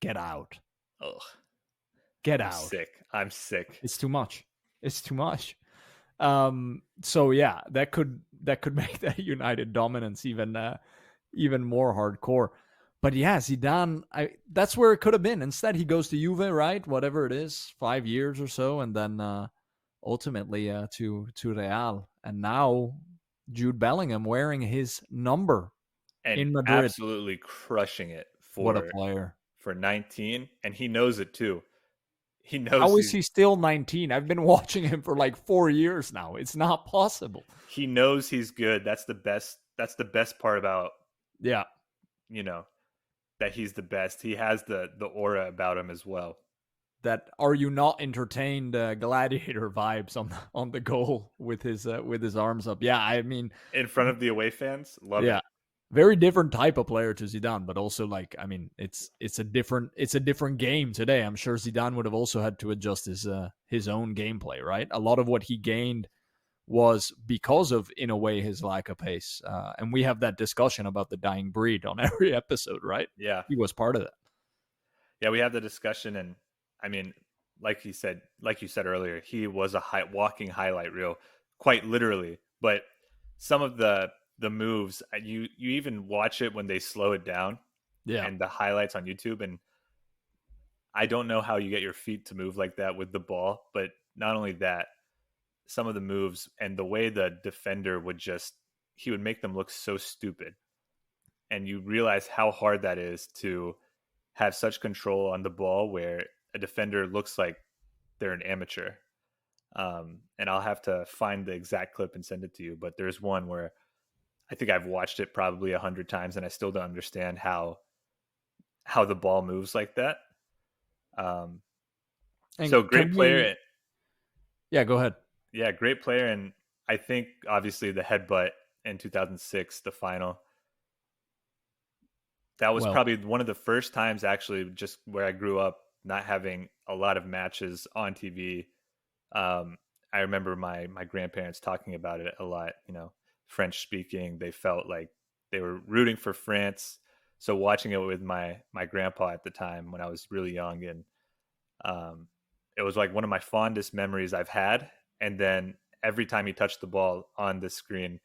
Get out. Ugh. Get out. I'm sick. It's too much. So yeah, that could make that United dominance even more hardcore. But yeah, Zidane, that's where it could have been. Instead, he goes to Juve, right? Whatever it is, 5 years or so, and then ultimately to Real. And now Jude Bellingham wearing his number and in Madrid, absolutely crushing it. What a player for 19, and he knows it too. He knows. How is he still 19? I've been watching him for like 4 years now. It's not possible. He knows he's good. That's the best part about, that he's the best. He has the aura about him as well. That are you not entertained gladiator vibes on the goal with his arms up? Yeah, I mean, in front of the away fans, love it. Very different type of player to Zidane, but also like, I mean, it's a different game today. I'm sure Zidane would have also had to adjust his own gameplay, right? A lot of what he gained was because of, in a way, his lack of pace. And we have that discussion about the dying breed on every episode, right? Yeah. He was part of that. Yeah, we have the discussion, and I mean, like you said earlier, he was a walking highlight reel, quite literally. But some of the moves, you even watch it when they slow it down, and the highlights on YouTube, and I don't know how you get your feet to move like that with the ball. But not only that, some of the moves and the way the defender would make them look so stupid, and you realize how hard that is to have such control on the ball where a defender looks like they're an amateur. And I'll have to find the exact clip and send it to you, but there's one where I think I've watched it probably 100 times and I still don't understand how the ball moves like that. So great player. Yeah, go ahead. Yeah, great player. And I think obviously the headbutt in 2006, the final. That was Well, probably one of the first times, actually, just where I grew up, not having a lot of matches on TV. I remember my grandparents talking about it a lot. French speaking, they felt like they were rooting for France. So watching it with my grandpa at the time when I was really young, and it was like one of my fondest memories I've had. And then every time he touched the ball on the screen,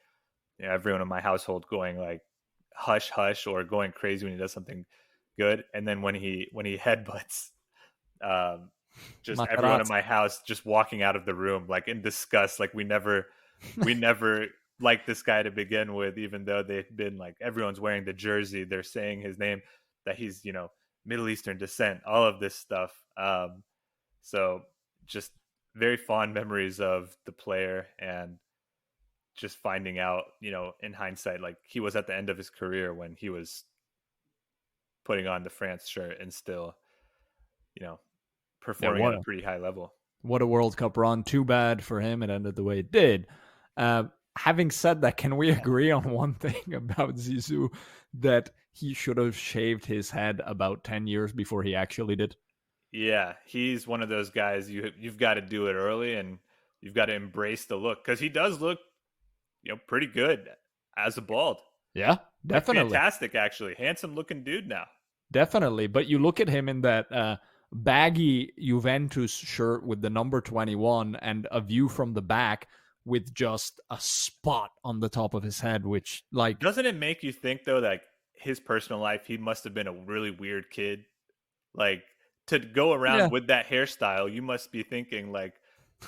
everyone in my household going like hush hush or going crazy when he does something good. And then when he headbutts, just everyone in my house just walking out of the room like in disgust, like we never liked this guy to begin with, even though they've been like, everyone's wearing the jersey, they're saying his name, that he's Middle Eastern descent, all of this stuff. So just very fond memories of the player, and just finding out, in hindsight, like he was at the end of his career when he was putting on the France shirt and still, performing at a pretty high level. What a World Cup run. Too bad for him it ended the way it did. Having said that, can we agree on one thing about Zizou, that he should have shaved his head about 10 years before he actually did? Yeah, he's one of those guys you've got to do it early, and you've got to embrace the look, because he does look, pretty good as a bald. Yeah, definitely. Like, fantastic, actually. Handsome looking dude now. Definitely. But you look at him in that baggy Juventus shirt with the number 21 and a view from the back with just a spot on the top of his head, which, like... Doesn't it make you think, though, that his personal life, he must have been a really weird kid? Like, to go around with that hairstyle, you must be thinking, like,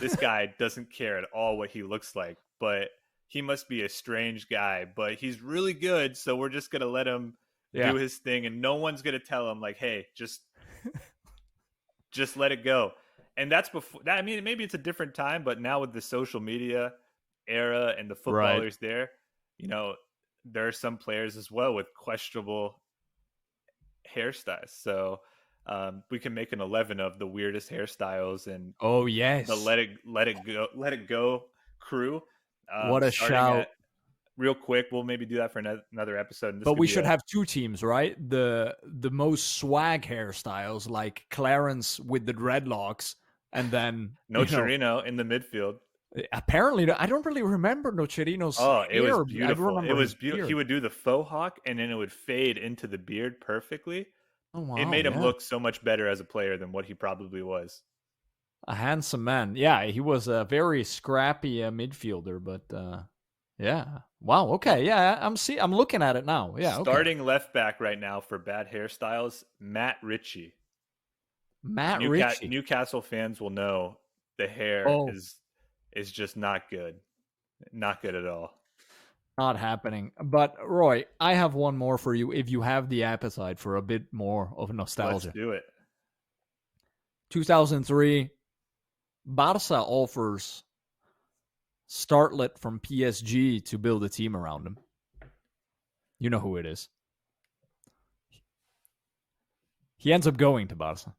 this guy doesn't care at all what he looks like, but he must be a strange guy, but he's really good, so we're just going to let him do his thing, and no one's going to tell him, like, hey, just let it go. And that's before that. I mean, maybe it's a different time, but now with the social media era and the footballers there, there are some players as well with questionable hairstyles. So we can make an 11 of the weirdest hairstyles, and the let it go crew. What a shout! Real quick, we'll maybe do that for another episode. But we should have two teams, right? The most swag hairstyles, like Clarence with the dreadlocks, and then Nocerino in the midfield. Apparently, I don't really remember Nocerino's hair. It was beautiful. It was beautiful. He would do the faux hawk, and then it would fade into the beard perfectly. Oh, wow, it made him look so much better as a player than what he probably was. A handsome man. Yeah, he was a very scrappy midfielder, but yeah. Wow, okay. Yeah, I'm looking at it now. Yeah, starting left back right now for bad hairstyles, Matt Ritchie. Ritchie. Newcastle fans will know the hair is just not good. Not good at all. Not happening. But Roy, I have one more for you if you have the appetite for a bit more of nostalgia. Let's do it. 2003, Barca offers Startlet from PSG to build a team around him. You know who it is. He ends up going to Barca.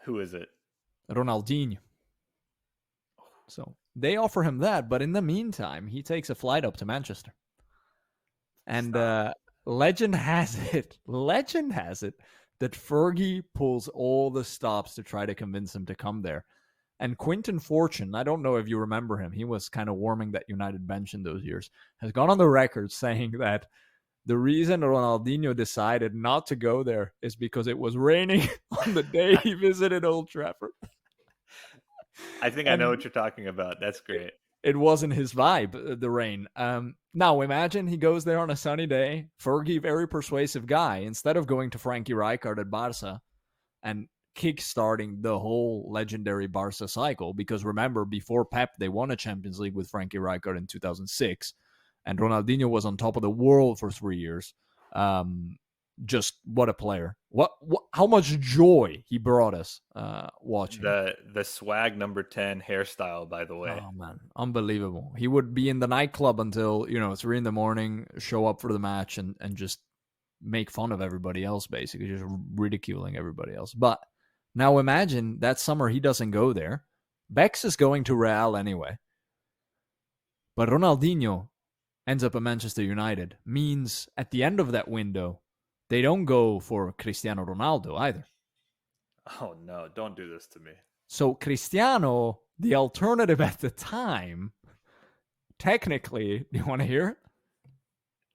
Who is it? Ronaldinho. So they offer him that, but in the meantime, he takes a flight up to Manchester. And legend has it that Fergie pulls all the stops to try to convince him to come there. And Quinton Fortune, I don't know if you remember him, he was kind of warming that United bench in those years, has gone on the record saying that the reason Ronaldinho decided not to go there is because it was raining on the day he visited Old Trafford. I think I know what you're talking about. That's great. It wasn't his vibe, the rain. Now, imagine he goes there on a sunny day. Fergie, very persuasive guy. Instead of going to Frankie Rijkaard at Barca and kick-starting the whole legendary Barca cycle, because remember, before Pep, they won a Champions League with Frankie Rijkaard in 2006, and Ronaldinho was on top of the world for 3 years. Just what a player. What how much joy he brought us watching. The swag number 10 hairstyle, by the way. Oh man, unbelievable. He would be in the nightclub until 3 a.m, show up for the match and just make fun of everybody else, basically just ridiculing everybody else. But now imagine that summer he doesn't go there. Bex is going to Real anyway. But Ronaldinho ends up at Manchester United, means at the end of that window, they don't go for Cristiano Ronaldo either. Oh no, don't do this to me. So Cristiano, the alternative at the time, technically, do you want to hear?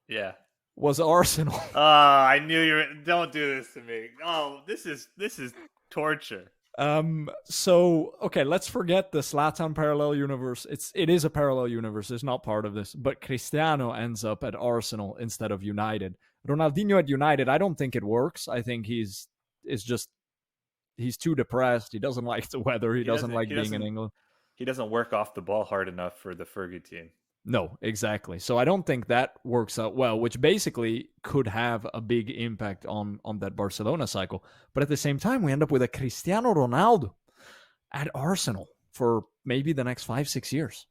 Yeah. Was Arsenal. Oh, I knew you were. Don't do this to me. Oh, this is torture. So okay, let's forget the Zlatan parallel universe. It is a parallel universe. It's not part of this. But Cristiano ends up at Arsenal instead of United. Ronaldinho at United, I don't think it works. I think he's too depressed. He doesn't like the weather. He doesn't like being in England. He doesn't work off the ball hard enough for the Fergie team. No, exactly. So I don't think that works out well, which basically could have a big impact on that Barcelona cycle. But at the same time, we end up with a Cristiano Ronaldo at Arsenal for maybe the next 5-6 years.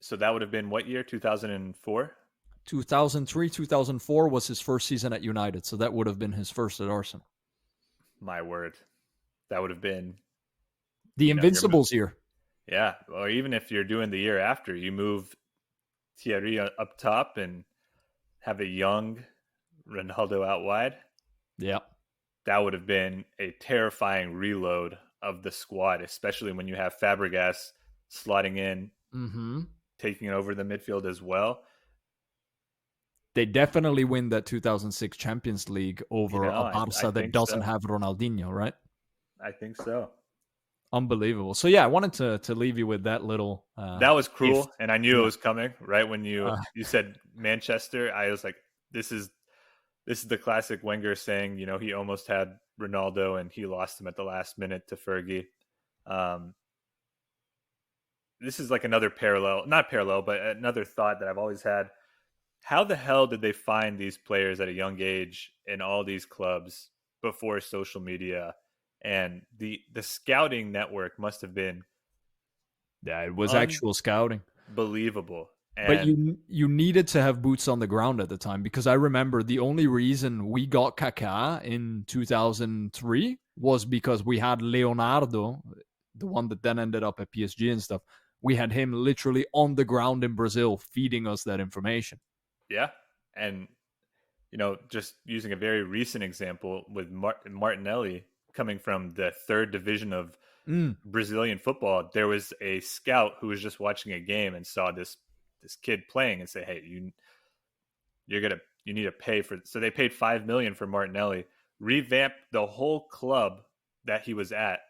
So that would have been what year? 2004? 2003, 2004 was his first season at United. So that would have been his first at Arsenal. My word. That would have been the Invincibles year. Yeah, or even if you're doing the year after, you move Thierry up top and have a young Ronaldo out wide. Yeah. That would have been a terrifying reload of the squad, especially when you have Fabregas slotting in, taking over the midfield as well. They definitely win that 2006 Champions League over a Barca that doesn't have Ronaldinho, right? I think so. Unbelievable. So yeah, I wanted to leave you with that little. That was cruel, and I knew it was coming. Right when you said Manchester, I was like, "This is the classic Wenger saying." You know, he almost had Ronaldo, and he lost him at the last minute to Fergie. This is like another not parallel, but another thought that I've always had. How the hell did they find these players at a young age in all these clubs before social media? And the scouting network must have been it was actual scouting. Believable. But you needed to have boots on the ground at the time, because I remember the only reason we got Kaká in 2003 was because we had Leonardo, the one that then ended up at PSG and stuff. We had him literally on the ground in Brazil feeding us that information. Yeah. And, just using a very recent example with Martinelli, coming from the third division of Brazilian football, there was a scout who was just watching a game and saw this kid playing and say, "Hey, you need to pay for." So they paid $5 million for Martinelli, revamped the whole club that he was at.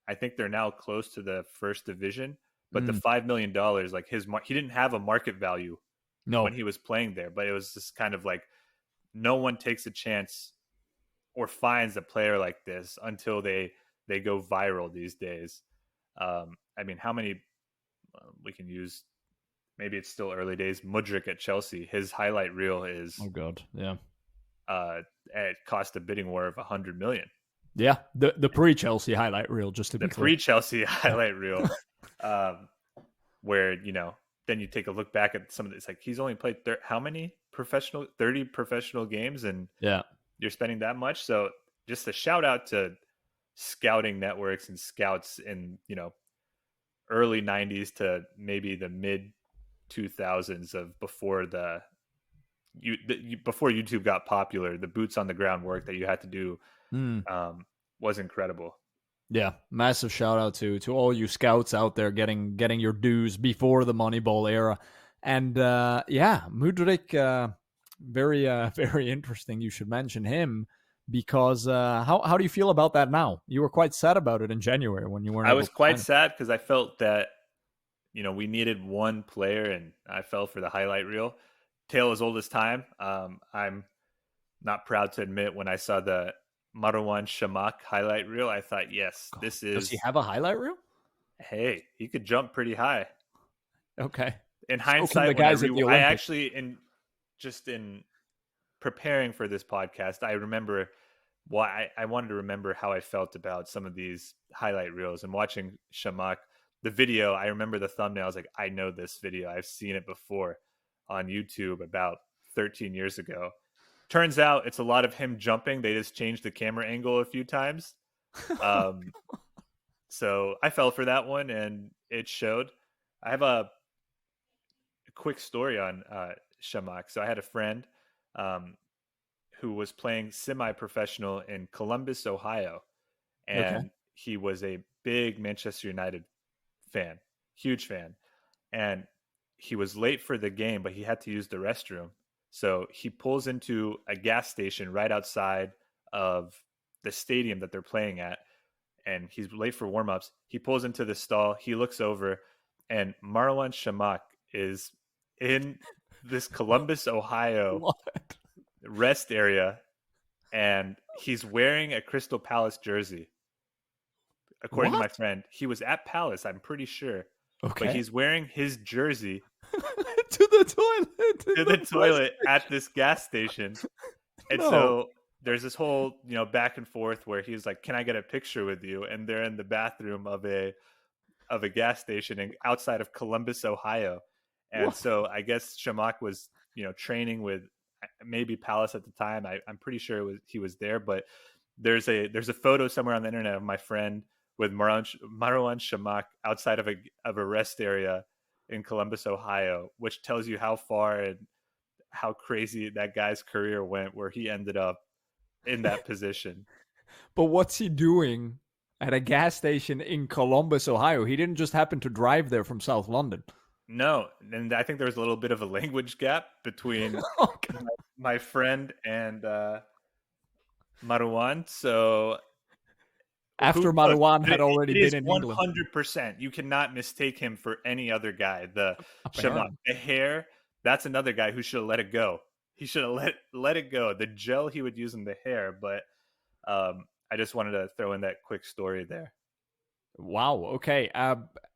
I think they're now close to the first division, but the $5 million, like he didn't have a market value when he was playing there, but it was just kind of like no one takes a chance or finds a player like this until they go viral these days. I mean, how many we can use? Maybe it's still early days. Mudryk at Chelsea, his highlight reel is it cost a bidding war of $100 million. Yeah, the pre-Chelsea highlight reel, just to be clear. The pre-Chelsea highlight reel, where then you take a look back at some of this. Like he's only played how many 30 professional games, and you're spending that much. So just a shout out to scouting networks and scouts in, early 90s to maybe the mid 2000s of before before YouTube got popular. The boots on the ground work that you had to do was incredible. Yeah, massive shout out to all you scouts out there getting your dues before the Moneyball era. And Mudryk, very very interesting. You should mention him, because how do you feel about that now? You were quite sad about it in January when you weren't. I was quite sad because I felt that we needed one player, and I fell for the highlight reel. Tale as old as time. I'm not proud to admit, when I saw the Marouane Chamakh highlight reel, I thought, yes, this is. Does he have a highlight reel? Hey, he could jump pretty high. Okay. In hindsight, I actually, in preparing for this podcast, I remember why I wanted to remember how I felt about some of these highlight reels, and watching Chamakh, the video. I remember the thumbnail. I was like, I know this video. I've seen it before on YouTube about 13 years ago. Turns out it's a lot of him jumping. They just changed the camera angle a few times. So I fell for that one, and it showed. I have a quick story on Chamakh. So I had a friend who was playing semi-professional in Columbus, Ohio, Okay. and he was a big Manchester United fan, huge fan, and he was late for the game, but he had to use the restroom. So he pulls into a gas station right outside of the stadium that they're playing at, and he's late for warm-ups. He pulls into the stall. He looks over, and Marouane Chamakh is in this Columbus, Ohio What? rest area, and he's wearing a Crystal Palace jersey. According to my What? friend, he was at Palace, I'm pretty sure, but Okay. he's wearing his jersey To the toilet. to the toilet at this gas station. And No. so there's this whole, back and forth where he's like, "Can I get a picture with you?" And they're in the bathroom of a gas station outside of Columbus, Ohio. And What? so I guess Chamakh was, training with maybe Palace at the time. I'm pretty sure he was there, but there's a photo somewhere on the internet of my friend with Marouane Chamakh outside of a rest area in Columbus, Ohio, which tells you how far and how crazy that guy's career went, where he ended up in that position. But what's he doing at a gas station in Columbus, Ohio? He didn't just happen to drive there from South London. No, and I think there was a little bit of a language gap between my friend and Marouane. So after Marouane had already been in England. 100%. You cannot mistake him for any other guy. The Chamakh, Apparently. the hair, that's another guy who should have let it go. He should have let it go. The gel he would use in the hair, but I just wanted to throw in that quick story there. Wow. Okay.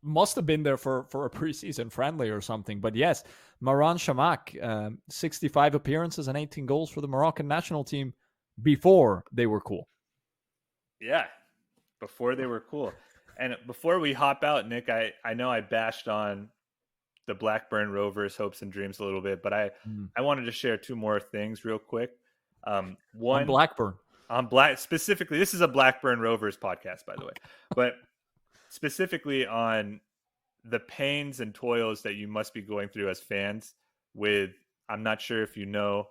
Must have been there for a preseason friendly or something. But yes, Marouane Chamakh, 65 appearances and 18 goals for the Moroccan national team before they were cool. Yeah, before they were cool. And before we hop out, Nick, I know I bashed on the Blackburn Rovers hopes and dreams a little bit, but I wanted to share two more things real quick. One on Blackburn. Specifically, this is a Blackburn Rovers podcast, by the way, but specifically on the pains and toils that you must be going through as fans with, I'm not sure if you know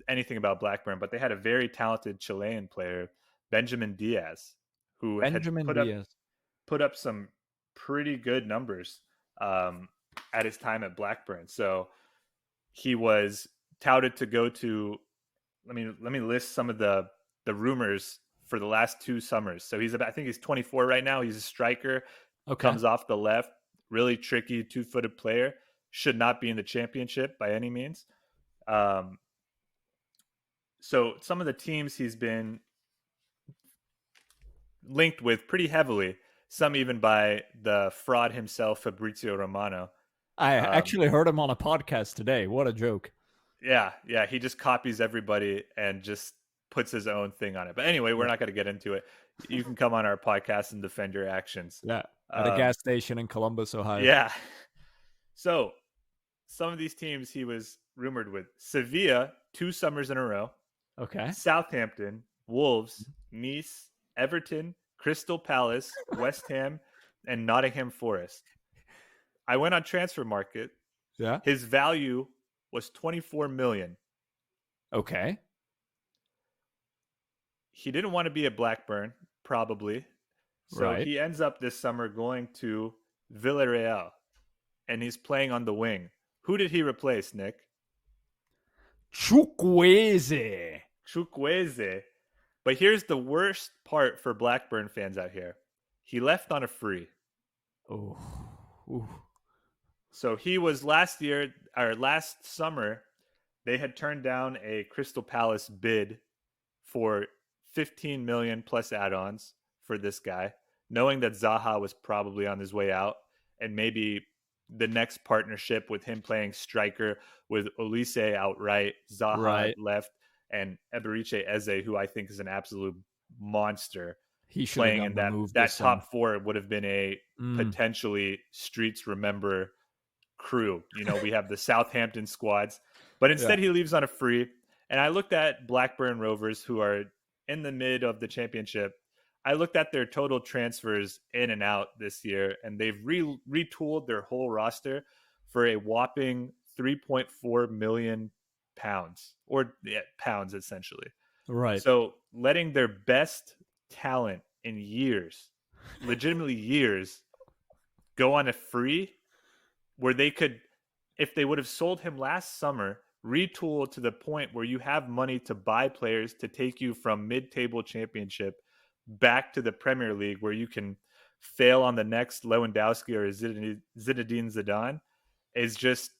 anything about Blackburn, but they had a very talented Chilean player, Benjamin Diaz, who had put up some pretty good numbers at his time at Blackburn. So he was touted to go to, let me list some of the rumors for the last 2 summers. So I think he's 24 right now. He's a striker, comes off the left, really tricky 2-footed player, should not be in the championship by any means. So some of the teams he's been linked with pretty heavily, some even by the fraud himself, Fabrizio Romano. I actually heard him on a podcast today. What a joke. Yeah. He just copies everybody and just puts his own thing on it. But anyway, we're not going to get into it. You can come on our podcast and defend your actions. Yeah, at a gas station in Columbus, Ohio. Yeah. So some of these teams he was rumored with: Sevilla, 2 summers in a row. Okay. Southampton, Wolves, Nice, Everton, Crystal Palace, West Ham, and Nottingham Forest. I went on Transfer Market. Yeah. His value was 24 million. Okay. He didn't want to be at Blackburn, probably. So Right. he ends up this summer going to Villarreal, and he's playing on the wing. Who did he replace, Nick? Chukwueze. But here's the worst part for Blackburn fans out here. He left on a free. Oh. Ooh. So he was last summer, they had turned down a Crystal Palace bid for 15 million plus add-ons for this guy, knowing that Zaha was probably on his way out, and maybe the next partnership with him playing striker with Olise outright, Zaha left, and Eberiche Eze, who I think is an absolute monster. He should playing have in that top 4 would have been a potentially streets remember crew. We have the Southampton squads, but instead he leaves on a free. And I looked at Blackburn Rovers, who are in the mid of the championship. I looked at their total transfers in and out this year, and they've retooled their whole roster for a whopping 3.4 million pounds, or pounds essentially. Right. So letting their best talent in years, legitimately years, go on a free where they could, if they would have sold him last summer, retool to the point where you have money to buy players to take you from mid-table championship back to the Premier League, where you can fail on the next Lewandowski or Zinedine Zidane, is just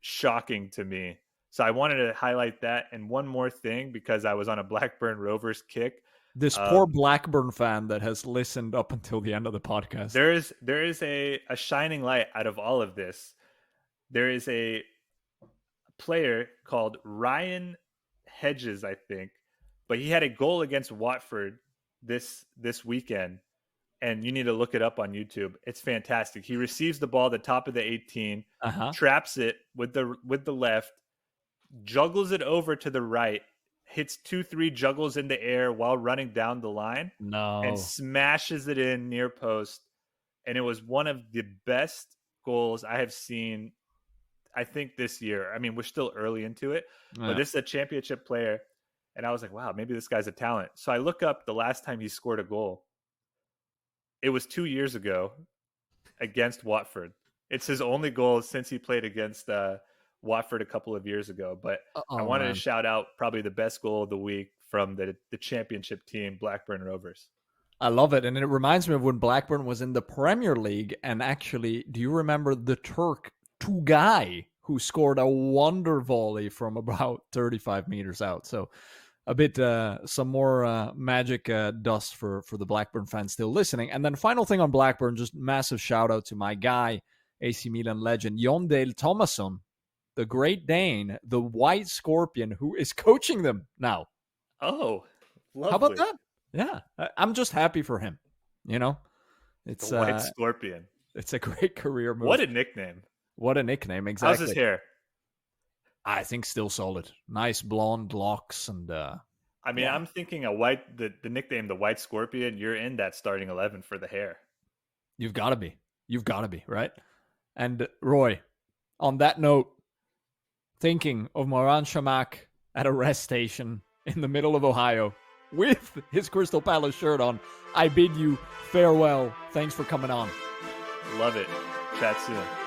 shocking to me. So I wanted to highlight that. And one more thing, because I was on a Blackburn Rovers kick. This poor Blackburn fan that has listened up until the end of the podcast. There is a shining light out of all of this. There is a player called Ryan Hedges, I think, but he had a goal against Watford this weekend, and you need to look it up on YouTube. It's fantastic. He receives the ball at the top of the 18, traps it with the left, juggles it over to the right, hits 2-3 juggles in the air while running down the line, and smashes it in near post. And it was one of the best goals I have seen, I think, this year. I mean, we're still early into it, but this is a championship player. And I was like, wow, maybe this guy's a talent. So I look up the last time he scored a goal. It was 2 years ago against Watford. It's his only goal since he played against Watford a couple of years ago. But I wanted to shout out probably the best goal of the week from the championship team, Blackburn Rovers. I love it. And it reminds me of when Blackburn was in the Premier League. And actually, do you remember the Turk Tugay, who scored a wonder volley from about 35 meters out? So a bit, some more magic dust for the Blackburn fans still listening. And then final thing on Blackburn, just massive shout out to my guy, AC Milan legend, Jon Dahl Tomasson, the Great Dane, the White Scorpion, who is coaching them now. Oh, lovely. How about that? Yeah, I'm just happy for him. You know, it's the White Scorpion. It's a great career move. What a nickname. What a nickname, exactly. How's his hair? I think still solid. Nice blonde locks and I mean, I'm thinking the nickname, the White Scorpion, you're in that starting 11 for the hair. You've got to be. You've got to be, right? And Roy, on that note, thinking of Marouane Chamakh at a rest station in the middle of Ohio with his Crystal Palace shirt on, I bid you farewell. Thanks for coming on. Love it. Chat soon.